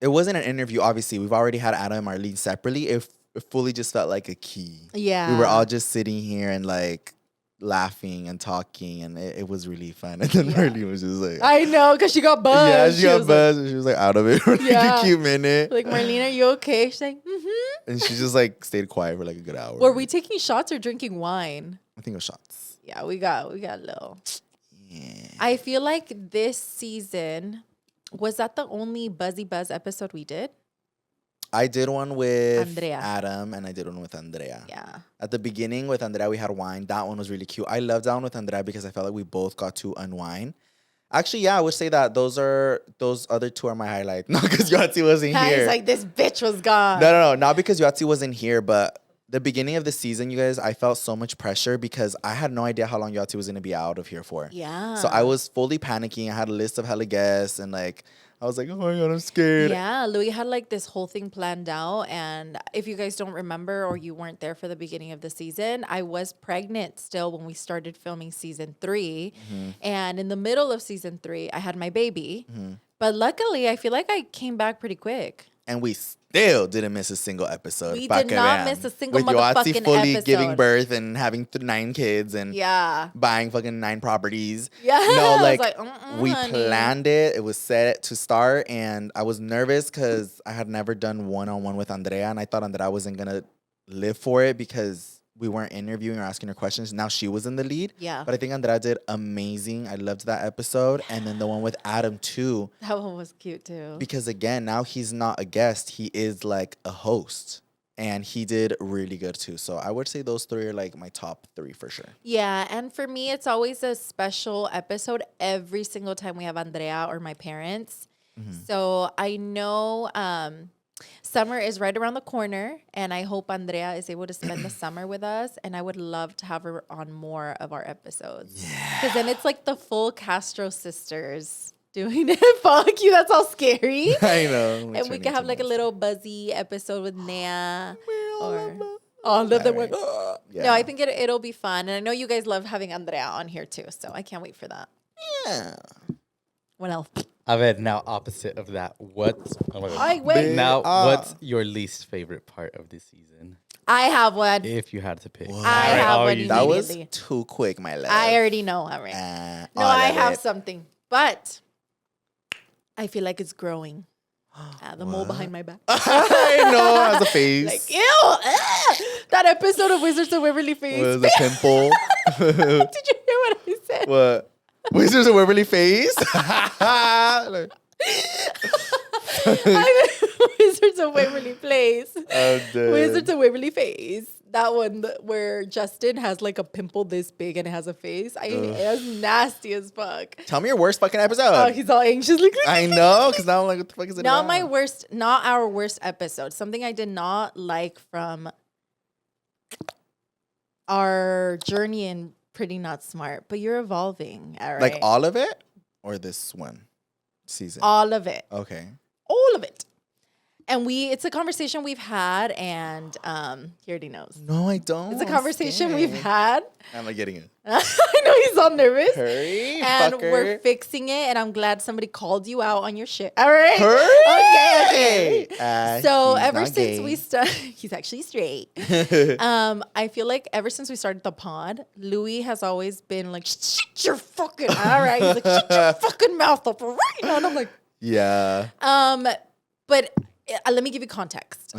it wasn't an interview. Obviously, we've already had Adam and Marlene separately. It fully just felt like a key. Yeah. We were all just sitting here and like laughing and talking, and it was really fun. And then Marlene was just like, I know, because she got buzzed. yeah, she got was buzzed, and she was like out of it for like Yeah. a cute minute. Like, Marlene, are you okay? She's like, mm-hmm. And she just like stayed quiet for like a good hour. Were we taking shots or drinking wine? I think it was shots. Yeah, we got a little. Yeah. I feel like this season, was that the only Buzzy Buzz episode we did? I did one with Andrea. Adam, and I did one with Andrea. Yeah. At the beginning with Andrea, we had wine. That one was really cute. I loved that one with Andrea because I felt like we both got to unwind. Actually, yeah, I would say that those other two are my highlight. Not because Yoatzi wasn't here. He's like, this bitch was gone. No. Not because Yoatzi wasn't here, but the beginning of the season, you guys, I felt so much pressure because I had no idea how long Yoatzi was going to be out of here for. Yeah. So I was fully panicking. I had a list of hella guests, and like, I was like, oh my God, I'm scared. Yeah, Louie had like this whole thing planned out. And if you guys don't remember or you weren't there for the beginning of the season, I was pregnant still when we started filming season 3. Mm-hmm. And in the middle of season 3, I had my baby. Mm-hmm. But luckily, I feel like I came back pretty quick. And we still didn't miss a single episode. We did not miss a single with Yoatzi motherfucking fully episode. giving birth and having 9 kids and buying fucking 9 properties. Yeah. No, I was like, we honey. planned it. It was set to start, and I was nervous because I had never done one-on-one with Andrea, and I thought Andrea wasn't gonna live for it because we weren't interviewing or asking her questions. Now she was in the lead. Yeah. But I think Andrea did amazing. I loved that episode. And then the one with Adam too. That one was cute too. Because again, now he's not a guest. He is like a host. And he did really good too. So I would say those 3 are like my top 3 for sure. Yeah, and for me, it's always a special episode every single time we have Andrea or my parents. Mm-hmm. So I know summer is right around the corner, and I hope Andrea is able to spend the summer with us. And I would love to have her on more of our episodes. Yeah. Because then it's like the full Castro sisters doing it. Fuck you, that's all scary. I know. And we can have like a little buzzy episode with Nea. Or all of them. Yeah. No, I think it'll be fun. And I know you guys love having Andrea on here too. So I can't wait for that. Yeah. What else? I bet now opposite of that. What's What's your least favorite part of this season? I have one. If you had to pick. I have one That was immediately. too quick, my love. I already know already. No, all I of have it. something. But I feel like it's growing. The mole What? behind my back. I know, as a face. Like, ew. That episode of Wizards of Waverly Face. Was a pimple. Did you hear what I said? What? Wizards of Waverly Face? Like, Wizards of Waverly Place. I'm dead. Wizards of Waverly Face. That one where Justin has like a pimple this big and it has a face. It was nasty as fuck. Tell me your worst fucking episode. Oh, he's all anxious. Like, I know, because now I'm like, what the fuck is it not about? my worst, not our worst episode. Something I did not like from our journey in Pretty Not Smart, but you're evolving. All right. Like all of it? Or this one season? All of it. Okay. All of it. And it's a conversation we've had, and he already knows. No, I don't. It's a conversation we've had. I'm not getting it. I know he's all nervous. Hurry, and fucker. we're fixing it, and I'm glad somebody called you out on your shit. All right? Hurry. Okay. So He's ever not since gay. we started, he's actually straight. I feel like ever since we started the pod, Louie has always been like, shut your fucking, all right. He's like, shut your fucking mouth up right now. And I'm like, Yeah. but let me give you context.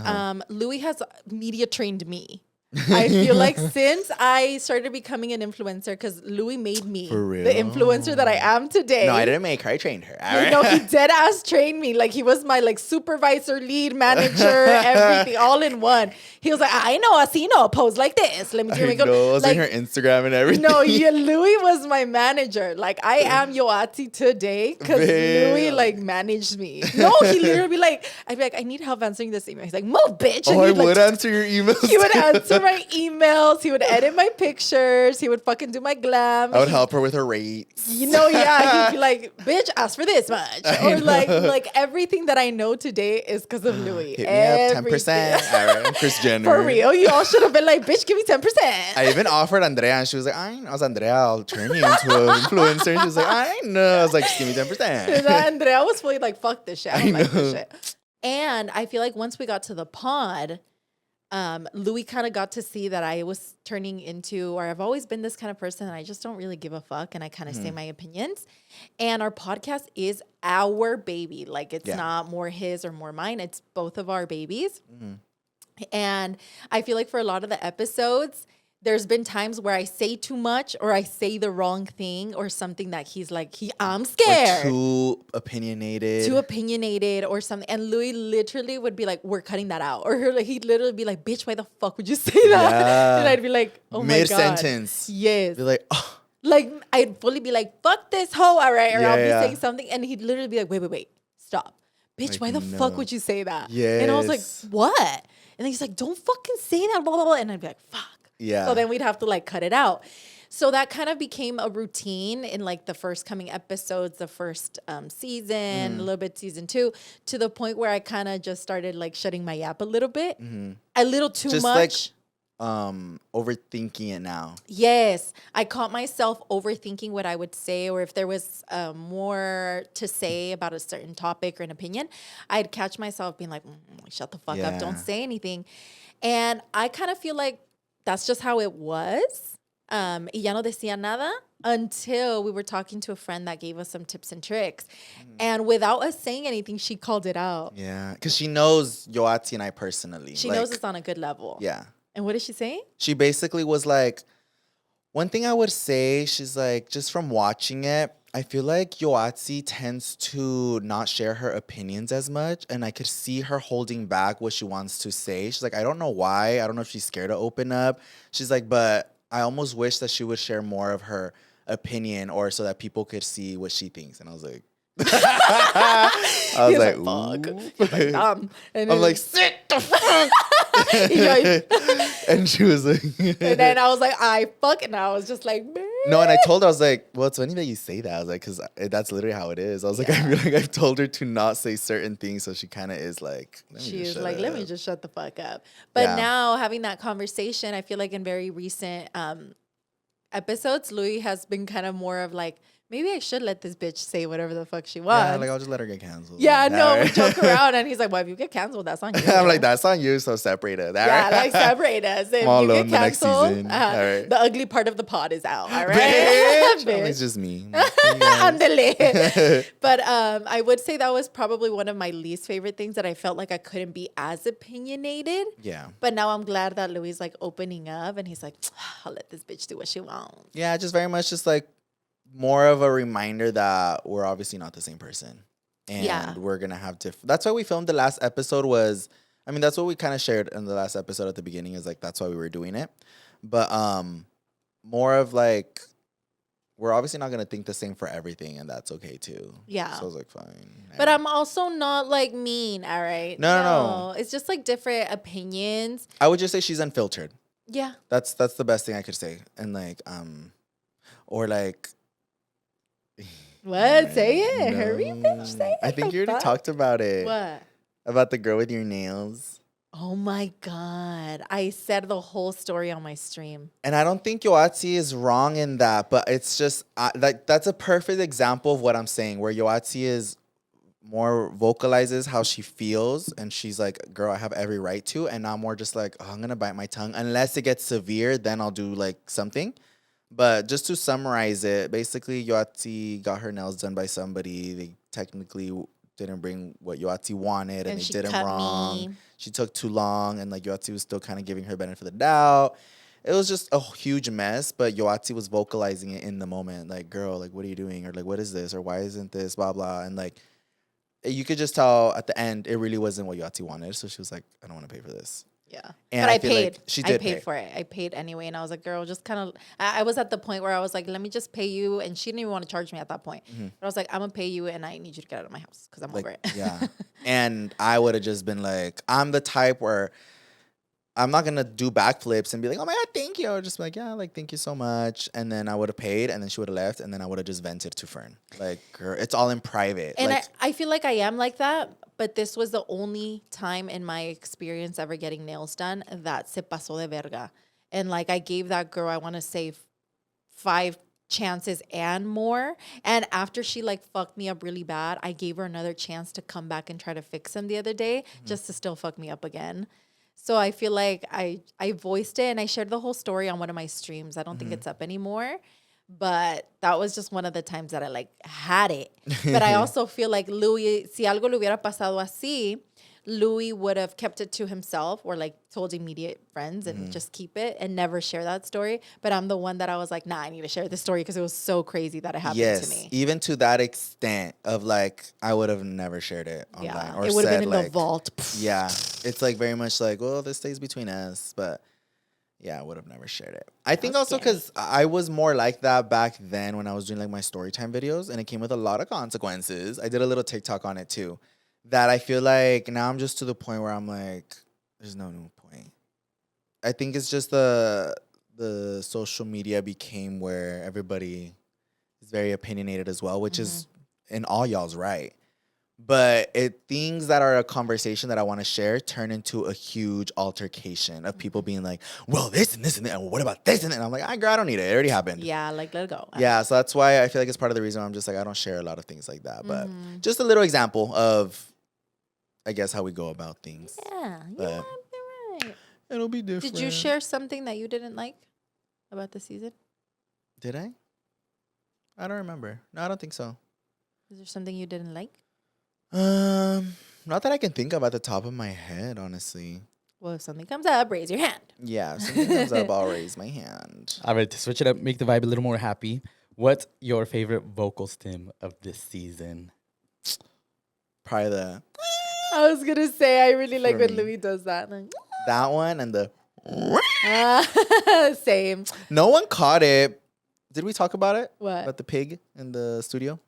Louie has media trained me. I feel like since I started becoming an influencer, because Louie made me For real? the influencer that I am today. No, I didn't make her. I trained her. All You right. know, he dead ass trained me. Like he was my like supervisor, lead manager, everything, all in one. He was like, I know, I see, no, pose like this. Let me do your I makeup. know. I was Like, in her Instagram and everything. no, Louie was my manager. Like I am Yoatzi today because Babe. Louie like managed me. No, he literally be like, I'd be like, I need help answering this email. He's like, move, bitch. Oh, And I he'd, like, would answer your emails. He would too. answer my emails. He would edit my pictures. He would fucking do my glam. I would help her with her rates. You know, yeah, he'd be like, bitch, ask for this much. Or like everything that I know today is because of Louie. Hit me up, 10%. Everything. All right, I'm Chris Jenner. For real, you all should have been like, bitch, give me 10%. I even offered Andrea, and she was like, I know, Andrea, I'll turn you into an influencer. And she was like, I know. I was like, just give me 10%. And Andrea was fully like, fuck this shit. I don't like this know. shit. And I feel like once we got to the pod, Louie kind of got to see that I was turning into, or I've always been this kind of person, and I just don't really give a fuck, and I kind of say my opinions. And our podcast is our baby. Like it's not more his or more mine. It's both of our babies. And I feel like for a lot of the episodes, there's been times where I say too much or I say the wrong thing or something that he's like, I'm scared. Or too opinionated. Too opinionated or something. And Louis literally would be like, we're cutting that out. Or he'd literally be like, bitch, why the fuck would you say that? Yeah. And I'd be like, oh my God. Mid-sentence. Yes. Be like, oh. Like, I'd fully be like, fuck this hoe, all right? Or Yeah, I'll be yeah. saying something. And he'd literally be like, wait, stop. Bitch, Like, why the no. fuck would you say that? And I was like, Yes. what? And then he's like, don't fucking say that, blah, blah, blah. And I'd be like, fuck. Yeah. So then we'd have to like cut it out. So that kind of became a routine in like the first coming episodes, the first season, a little bit season 2, to the point where I kind of just started like shutting my yap a little bit, a little too Just much. overthinking it now. Yes, I caught myself overthinking what I would say, or if there was more to say about a certain topic or an opinion, I'd catch myself being like, shut the fuck up, don't say anything. And I kind of feel like that's just how it was. Y ya no decía nada until we were talking to a friend that gave us some tips and tricks. And without us saying anything, she called it out. Yeah. Because she knows Yoatzi and I personally. She like, knows it's on a good level. Yeah. And what did she say? She basically was like, one thing I would say, she's like, just from watching it, I feel like Yoatzi tends to not share her opinions as much. And I could see her holding back what she wants to say. She's like, I don't know why. I don't know if she's scared to open up. She's like, but I almost wish that she would share more of her opinion or so that people could see what she thinks. And I was like, I was like, fuck. ooh. He's like, dumb. And I'm then- like, sit the fuck. And she was like, and then I was like, I fucking, I was just like, man. no, and I told her, I was like, well, it's funny that you say that. I was like, because that's literally how it is. I was like, I feel like I've told her to not say certain things. So she kind of is like, She was like, let me just shut the fuck up. But Yeah. now having that conversation, I feel like in very recent episodes, Louis has been kind of more of like, maybe I should let this bitch say whatever the fuck she wants. Yeah, like, I'll just let her get canceled. Yeah, no, we Alright. joke around, and he's like, well, if you get canceled, that's on you. I'm like, that's on you, so separate it. Yeah, like separate us. If All you alone get the next canceled, season. Alright. the ugly part of the pod is out. All right, Bitch. Bitch. It's just me. Ándale. But I would say that was probably one of my least favorite things that I felt like I couldn't be as opinionated. Yeah. But now I'm glad that Louis is like opening up and he's like, I'll let this bitch do what she wants. Yeah, just very much just like more of a reminder that we're obviously not the same person. And Yeah. we're going to have different. That's why we filmed the last episode that's what we kind of shared in the last episode at the beginning is like, that's why we were doing it. But more of like, we're obviously not going to think the same for everything, and that's okay too. Yeah. So I was like, fine. But I'm also not like mean, all right? No. It's just like different opinions. I would just say she's unfiltered. Yeah. That's the best thing I could say. And like, or like, What? Say it. no. Hurry, bitch. Say it. I think The you already fuck? talked about it. What? about the girl with your nails. Oh my God. I said the whole story on my stream. And I don't think Yoatzi is wrong in that, but it's just that's a perfect example of what I'm saying, where Yoatzi is more vocalizes how she feels, and she's like, girl, I have every right to, and I'm more just like, oh, I'm gonna bite my tongue. Unless it gets severe, then I'll do like something. But just to summarize it, basically Yoatzi got her nails done by somebody. They technically didn't bring what Yoatzi wanted, and they she did them cut wrong. me. She took too long, and like Yoatzi was still kind of giving her benefit of the doubt. It was just a huge mess, but Yoatzi was vocalizing it in the moment. Like, girl, like, what are you doing? Or like, what is this? Or why isn't this? Blah, blah. And like, you could just tell at the end, it really wasn't what Yoatzi wanted. So she was like, I don't want to pay for this. Yeah. And but I feel paid. like she did I paid pay. for it. I paid anyway. And I was like, girl, just kind of, I was at the point where I was like, let me just pay you. And she didn't even want to charge me at that point. Mm-hmm. But I was like, I'm going to pay you and I need you to get out of my house because I'm Like, over it. yeah. And I would have just been like, I'm the type where I'm not going to do backflips and be like, oh my God, thank you. I would just be like, yeah, like, thank you so much. And then I would have paid, and then she would have left, and then I would have just vented to Fern. Like, girl, it's all in private. And like, I feel like I am like that. But this was the only time in my experience ever getting nails done that se pasó de verga. And like I gave that girl, I want to say 5 chances and more. And after she like fucked me up really bad, I gave her another chance to come back and try to fix them the other day, just to still fuck me up again. So I feel like I voiced it and I shared the whole story on one of my streams. I don't think it's up anymore. But that was just one of the times that I like had it. But I also feel like Louie, si algo le hubiera pasado así, Louie would have kept it to himself or like told immediate friends and just keep it and never share that story. But I'm the one that I was like, nah, I need to share this story because it was so crazy that it happened to me. Even to that extent of like, I would have never shared it online. Yeah, Or it would have been in like, the vault. Yeah, it's like very much like, well, this stays between us, but yeah, I would have never shared it. I think also because I was more like that back then when I was doing like my story time videos, and it came with a lot of consequences. I did a little TikTok on it too, that I feel like now I'm just to the point where I'm like, there's no new point. I think it's just the social media became where everybody is very opinionated as well, which is in all y'all's right. But things that are a conversation that I want to share turn into a huge altercation of people being like, well, this and this and that, and what about this and that? And I'm like, girl, I don't need it. It already happened. Yeah, like let it go. Yeah, so that's why I feel like it's part of the reason why I'm just like, I don't share a lot of things like that. But just a little example of, I guess, how we go about things. Yeah, But you're right. it'll be different. Did you share something that you didn't like about the season? Did I? I don't remember. No, I don't think so. Is there something you didn't like? Not that I can think of at the top of my head, honestly. Well, if something comes up, raise your hand. Yeah, if something comes up, I'll raise my hand. All right, to switch it up, make the vibe a little more happy. What's your favorite vocal stim of this season? Probably the I was gonna say I really like For when me. Louis does that. Like, that one and the. same. No one caught it. Did we talk about it? What? About the pig in the studio?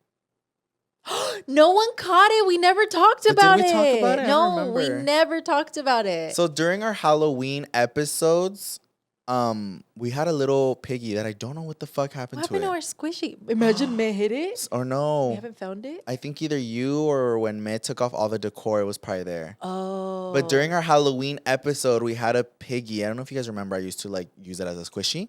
No one caught it. We never talked But about did we it. talk about it? I don't No, we remember. never talked about it. So during our Halloween episodes, we had a little piggy that I don't know what the fuck happened what to happened to it. our squishy? Imagine May hit it. Or We no. haven't found it. I think either you or when May took off all the decor, it was probably there. Oh. But during our Halloween episode, we had a piggy. I don't know if you guys remember. I used to like use it as a squishy.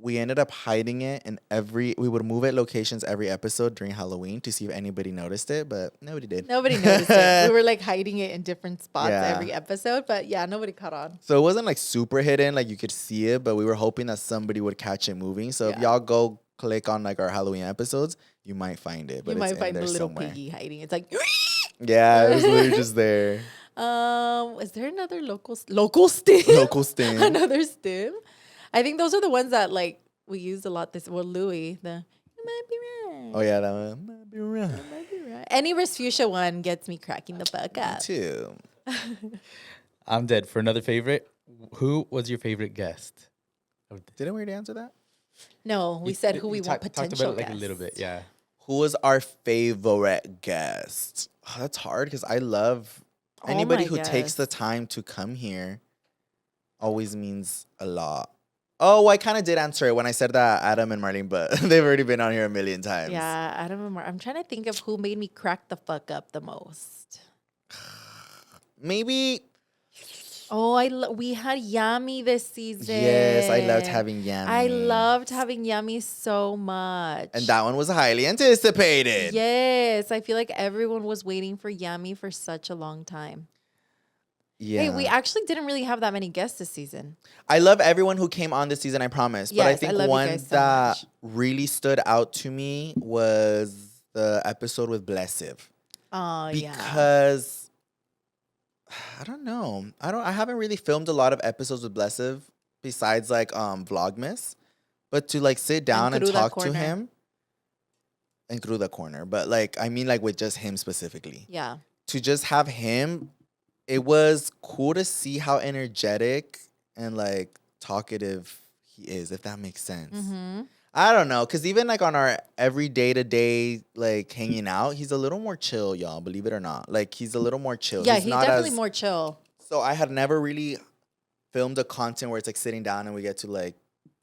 We ended up hiding it in we would move it locations every episode during Halloween to see if anybody noticed it, but nobody did. Nobody noticed it. We were like hiding it in different spots Yeah. every episode, but yeah, nobody caught on. So it wasn't like super hidden, like you could see it, but we were hoping that somebody would catch it moving. So if Yeah. y'all go click on like our Halloween episodes, you might find it. But You might it's find in the there little somewhere. piggy hiding. It's like, Yeah, it was literally just there. is there another local stim? Local stim. Another stim? I think those are the ones that like we used a lot. Louis, you might be right. Oh yeah, that one. Might be right. You might be right. Any Resfuchsia one gets me cracking the fuck Me up. too. I'm dead. For another favorite, who was your favorite guest? Didn't we already answer that? No, we said who we want talked potential about it like guests. a little bit, yeah. Who was our favorite guest? Oh, that's hard because I love anybody my who takes the guests. time to come here. Always means a lot. Oh, I kind of did answer it when I said that Adam and Marlene, but they've already been on here a million times. Yeah, I don't remember. I'm trying to think of who made me crack the fuck up the most. maybe. Oh, we had Yummy this season. Yes, I loved having Yummy. I loved having Yummy so much. And that one was highly anticipated. Yes, I feel like everyone was waiting for Yummy for such a long time. Yeah. Hey, we actually didn't really have that many guests this season. I love everyone who came on this season, I promise. But I Yes, I think love you one guys so that much. really stood out to me was the episode with Blessive. Oh, yeah. Because I don't know. I haven't really filmed a lot of episodes with Blessive besides like Vlogmas. But to like sit down and Cruda talk Corner. to him and Cruda Corner. But like I mean like with just him specifically. Yeah. To just have him, it was cool to see how energetic and like talkative he is, if that makes sense. Mm-hmm. I don't know, because even like on our every day-to-day like hanging out, he's a little more chill, y'all, believe it or not. Like he's a little more chill. Yeah, he's definitely more chill. So I had never really filmed a content where it's like sitting down and we get to like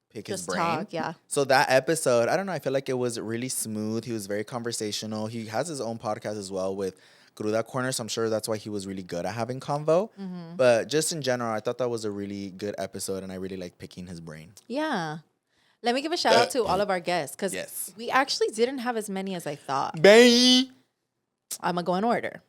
pick his Just brain. talk, yeah. So that episode, I don't know, I feel like it was really smooth. He was very conversational. He has his own podcast as well with Cruda Corner, so I'm sure that's why he was really good at having convo. Mm-hmm. But just in general, I thought that was a really good episode, and I really liked picking his brain. Yeah. Let me give a shout out to all of our guests because Yes. we actually didn't have as many as I thought. Bye. I'm going to go in order.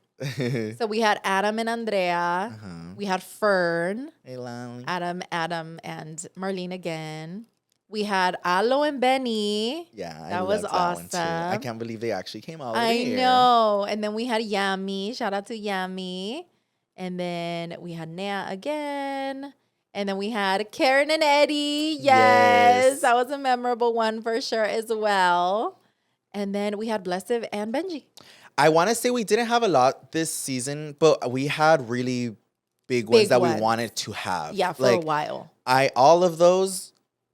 So we had Adam and Andrea. We had Fern, Hey, Lally. Adam, and Marlene again. We had Alo and Benny. Yeah, That was loved that one too. I awesome. can't believe they actually came out. I here. know. And then we had Yummy. Shout out to Yummy. And then we had Nea again. And then we had Karen and Eddie. Yes. That was a memorable one for sure as well. And then we had Blessive and Benji. I want to say we didn't have a lot this season, but we had really big ones that we wanted to have. Yeah, for like, a while. All of those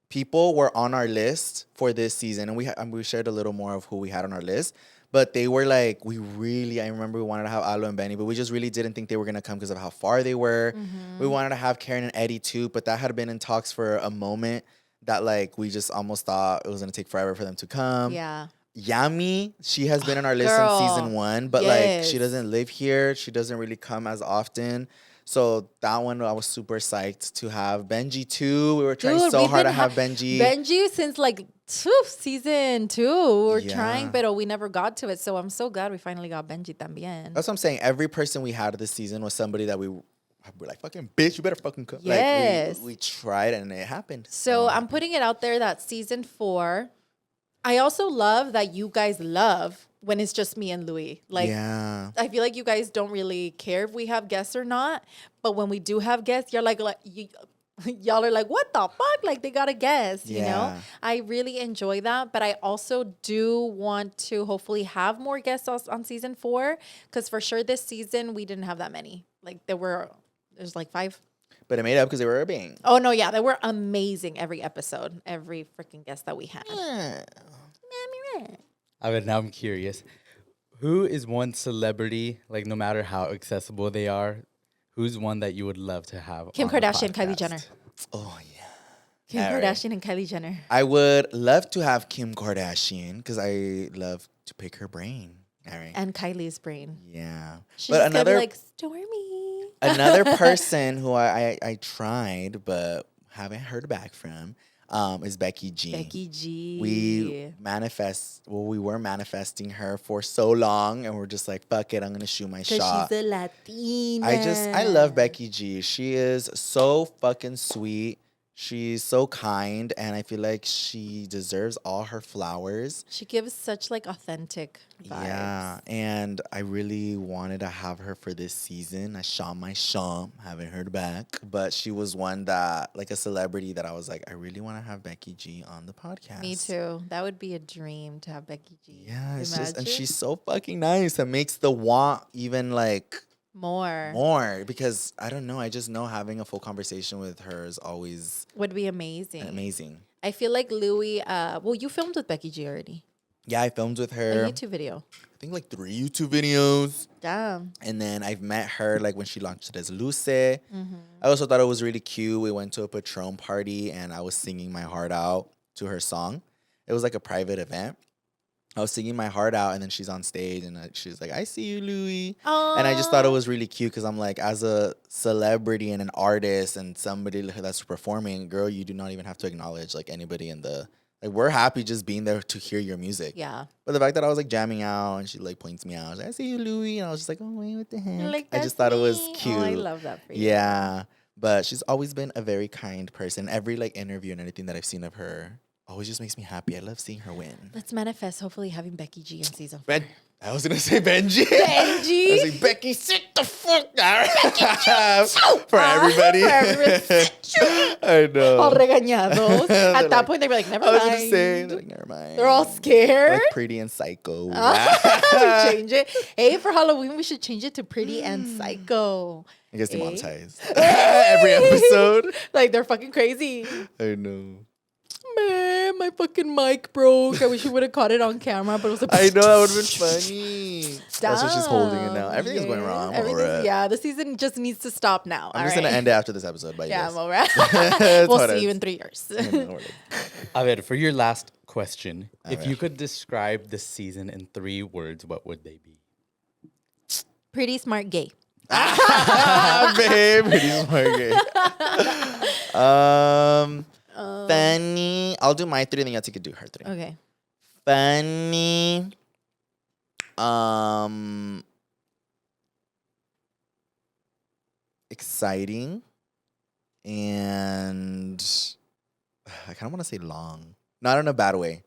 people were on our list for this season, and we shared a little more of who we had on our list. But they were like, I remember we wanted to have Alo and Benny, but we just really didn't think they were going to come because of how far they were. Mm-hmm. We wanted to have Karen and Eddie too, but that had been in talks for a moment that like we just almost thought it was going to take forever for them to come. Yeah. Yami, she has been on our list Girl. since season 1, but like she doesn't live here. She doesn't really come as often. So that one, I was super psyched to have. Benji too. We were trying so hard to have Benji. Benji since like season 2. We were Yeah. trying, but we never got to it. So I'm so glad we finally got Benji también. That's what I'm saying. Every person we had this season was somebody that we were like, fucking bitch, you better fucking come. Yes. Like we tried and it happened. So I'm putting it out there that season 4. I also love that you guys love when it's just me and Louie. Like, yeah. I feel like you guys don't really care if we have guests or not. But when we do have guests, y'all y'all are like, what the fuck? Like, they got a guest, you know? Yeah. I really enjoy that. But I also do want to hopefully have more guests on season 4. Because for sure this season, we didn't have that many. Like, there's like 5. But it made up because they were a bang. Oh, no, yeah. They were amazing every episode. Every freaking guest that we had. Now I'm curious. Who is one celebrity, like no matter how accessible they are, who's one that you would love to have? Kim on the Kardashian, Kylie podcast? Jenner. Oh, yeah. Kim All right. Kardashian and Kylie Jenner. I would love to have Kim Kardashian because I love to pick her brain. All right. And Kylie's brain. Yeah. She's gonna be like, Stormy. Another person who I tried but haven't heard back from is Becky G. Becky G. We were manifesting her for so long, and we're just like, fuck it, I'm gonna shoot my shot. She's a Latina. I love Becky G. She is so fucking sweet. She's so kind, and I feel like she deserves all her flowers. She gives such like authentic vibes. Yeah, and I really wanted to have her for this season. I shot my shot, haven't heard back, but she was one that, like a celebrity that I was like, I really want to have Becky G on the podcast. Me too. That would be a dream to have Becky G. Yeah, it's just, and Imagine. she's so fucking nice. It makes the want even like more because I don't know. I just know having a full conversation with her is always would be amazing. amazing. I feel like Louie. Well, you filmed with Becky G already. Yeah, I filmed with A her. YouTube video. I think like 3 YouTube videos. Damn. And then I've met her like when she launched it as Luce. I also thought it was really cute. We went to a Patron party and I was singing my heart out to her song. It was like a private event. I was singing my heart out, and then she's on stage, and she's like, "I see you, Louie." And I just thought it was really cute because I'm like, as a celebrity and an artist and somebody that's performing, girl, you do not even have to acknowledge like anybody in the like. We're happy just being there to hear your music. Yeah. But the fact that I was like jamming out, and she like points me out, I was like, "I see you, Louie," and I was just like, "Oh wait, what the heck?" Like, I just thought it was cute. Oh, I love that for you. Yeah, but she's always been a very kind person. Every like interview and anything that I've seen of her always just makes me happy. I love seeing her win. Let's manifest, hopefully, having Becky G in season 4. I was gonna say Benji. Benji? I was like, Becky, sit the fuck down. For everybody. I know. All regañados. At that point, they were like, never I mind. was gonna say, they're like, never mind. They're all scared. Like Pretty and Psycho. We change it. Hey, for Halloween, we should change it to Pretty and Psycho. I guess demonetized. Every episode. Like, they're fucking crazy. I know. Man, my fucking mic broke. I wish you would have caught it on camera, but it was like, I know, that would have been funny. That's what she's holding it now. Everything's going wrong. Yeah, the season just needs to stop now. I'm just going to end it after this episode. But yeah, yes. I'm all right. We'll see you in 3 years. A ver, for your last question, if ver. you could describe the season in 3 words, what would they be? Pretty smart gay. Babe, pretty smart gay. Funny. I'll do my 3, then Yoatzi could do her 3. Okay. Funny. Exciting. And I kind of want to say long. Not in a bad way.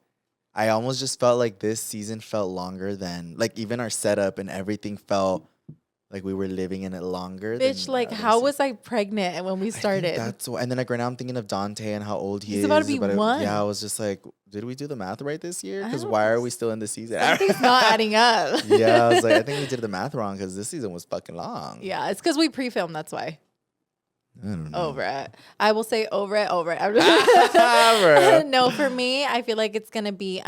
I almost just felt like this season felt longer than, like, even our setup and everything felt like we were living in it longer. Bitch, like, how was I pregnant when we started? That's why. And then like right now I'm thinking of Dante and how old he is. He's about to be 1. Yeah, I was just like, did we do the math right this year? Because why are we still in this season? Something's not adding up. Yeah, I was like, I think we did the math wrong because this season was fucking long. Yeah, it's because we pre-filmed. That's why. I don't know. Over it. I will say over it. Bruh. No, for me, I feel like it's gonna be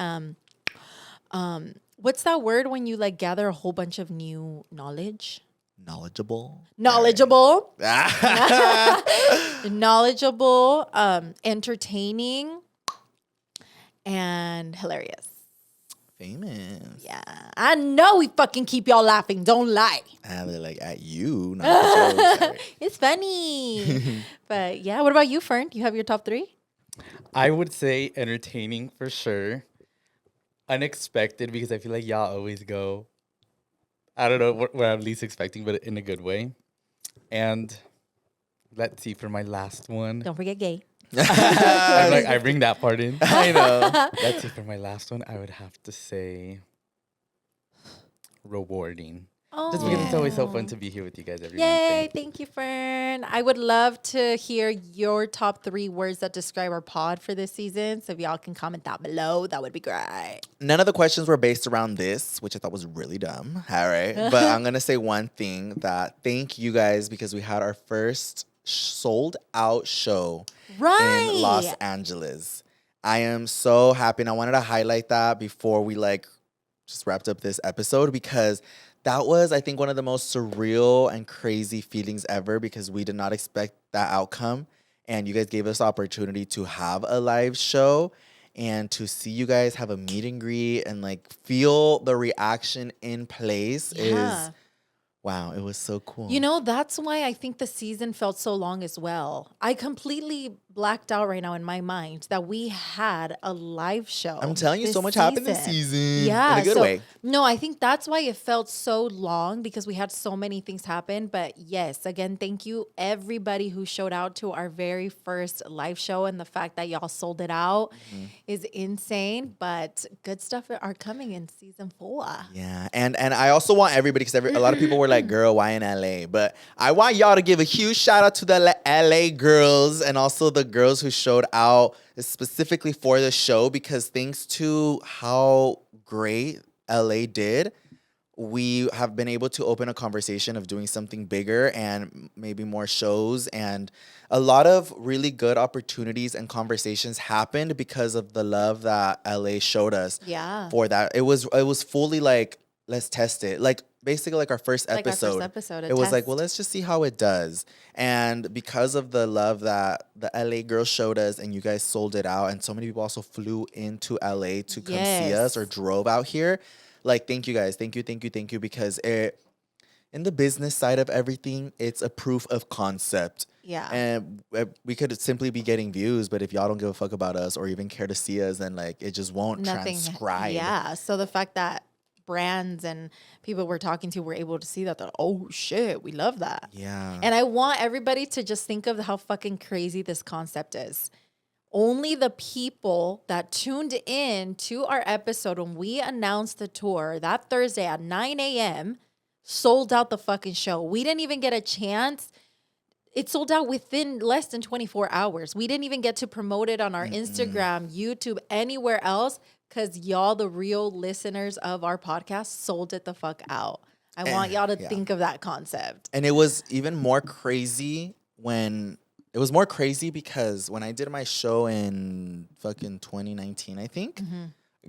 what's that word when you like gather a whole bunch of new knowledge? Knowledgeable. Knowledgeable, entertaining, and hilarious. Famous. Yeah, I know we fucking keep y'all laughing. Don't lie. They're like at you. Not at the show. It's funny. But yeah, what about you, Fern? Do you have your top 3? I would say entertaining for sure. Unexpected, because I feel like y'all always go, I don't know what I'm least expecting, but in a good way. And let's see for my last one. Don't forget gay. I'm like, I bring that part in. I know. Let's see for my last one. I would have to say rewarding. Just because it's always so fun to be here with you guys every Yay, Wednesday. thank you, Fern. I would love to hear your top 3 words that describe our pod for this season. So if y'all can comment down below, that would be great. None of the questions were based around this, which I thought was really dumb. All right. But I'm going to say one thing that thank you guys because we had our first sold out show in Los Angeles. I am so happy. And I wanted to highlight that before we like just wrapped up this episode because that was, I think, one of the most surreal and crazy feelings ever because we did not expect that outcome. And you guys gave us the opportunity to have a live show and to see you guys have a meet and greet and like feel the reaction in place is, wow, it was so cool. You know, that's why I think the season felt so long as well. I completely blacked out right now in my mind that we had a live show. I'm telling you, so much happened this season. Yeah. In a good way. No, I think that's why it felt so long because we had so many things happen. But yes, again, thank you everybody who showed out to our very first live show. And the fact that y'all sold it out is insane. But good stuff are coming in season 4. Yeah. And I also want everybody, because a lot of people were like, girl, why in LA? But I want y'all to give a huge shout out to the LA girls and also the girls who showed out specifically for the show, because thanks to how great LA did, we have been able to open a conversation of doing something bigger and maybe more shows, and a lot of really good opportunities and conversations happened because of the love that LA showed us. Yeah. For that. It was fully like, let's test it. Like basically like our first Like our first episode. episode, a It was like, test. well, let's just see how it does. And because of the love that the LA girls showed us and you guys sold it out, and so many people also flew into LA to come see us or Yes. drove out here. Like, thank you guys. Thank you. Because in the business side of everything, it's a proof of concept. Yeah. And we could simply be getting views, but if y'all don't give a fuck about us or even care to see us, then like it just won't transcribe. Yeah. So the fact that brands and people we're talking to were able to see that, they're, oh shit, we love that. Yeah. And I want everybody to just think of how fucking crazy this concept is. Only the people that tuned in to our episode when we announced the tour that Thursday at 9 a.m. sold out the fucking show. We didn't even get a chance. It sold out within less than 24 hours. We didn't even get to promote it on our Instagram, YouTube, anywhere else, because y'all, the real listeners of our podcast, sold it the fuck out. I want y'all to think of that concept. And it was even more crazy because when I did my show in fucking 2019, I think.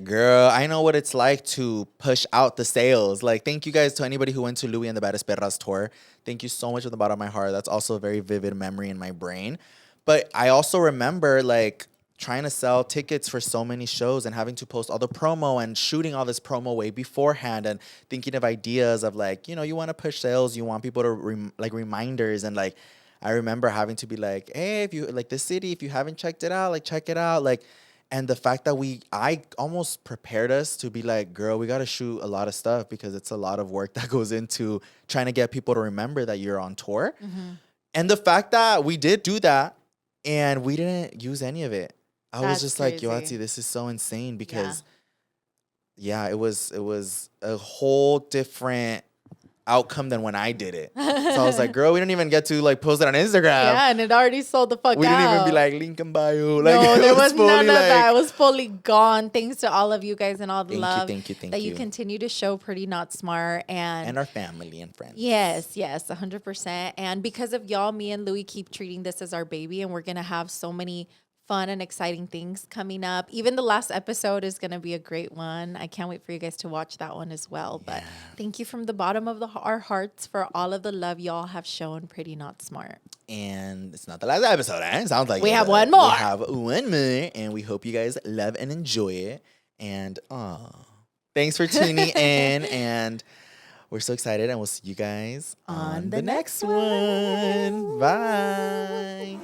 Girl, I know what it's like to push out the sales. Like, thank you guys to anybody who went to Louie and the Baddest Perras tour. Thank you so much from the bottom of my heart. That's also a very vivid memory in my brain. But I also remember, like, trying to sell tickets for so many shows and having to post all the promo and shooting all this promo way beforehand and thinking of ideas of, like, you know, you want to push sales. You want people to, reminders. And, like, I remember having to be like, hey, if you, like, this city, if you haven't checked it out, like, check it out. Like, and the fact that I almost prepared us to be like, girl, we got to shoot a lot of stuff because it's a lot of work that goes into trying to get people to remember that you're on tour. And the fact that we did do that and we didn't use any of it. I was just crazy. like, Yoatzi, this is so insane because, it was a whole different outcome than when I did it. So I was like, girl, we didn't even get to like post it on Instagram. Yeah, and it already sold the fuck We out. didn't even be like link in bio. Like, No, there was fully, none of that. like- It was fully gone. Thanks to all of you guys and all the love Thank you. that you continue to show Pretty Not Smart And our family and friends. Yes, 100%. And because of y'all, me and Louie keep treating this as our baby, and we're going to have so many fun and exciting things coming up. Even the last episode is going to be a great one. I can't wait for you guys to watch that one as well. But thank you from the bottom of our hearts for all of the love y'all have shown Pretty Not Smart. And it's not the last episode, eh? It sounds like We it, have but one more. We have one more, and we hope you guys love and enjoy it. And thanks for tuning in, and we're so excited, and we'll see you guys on the next one. Bye.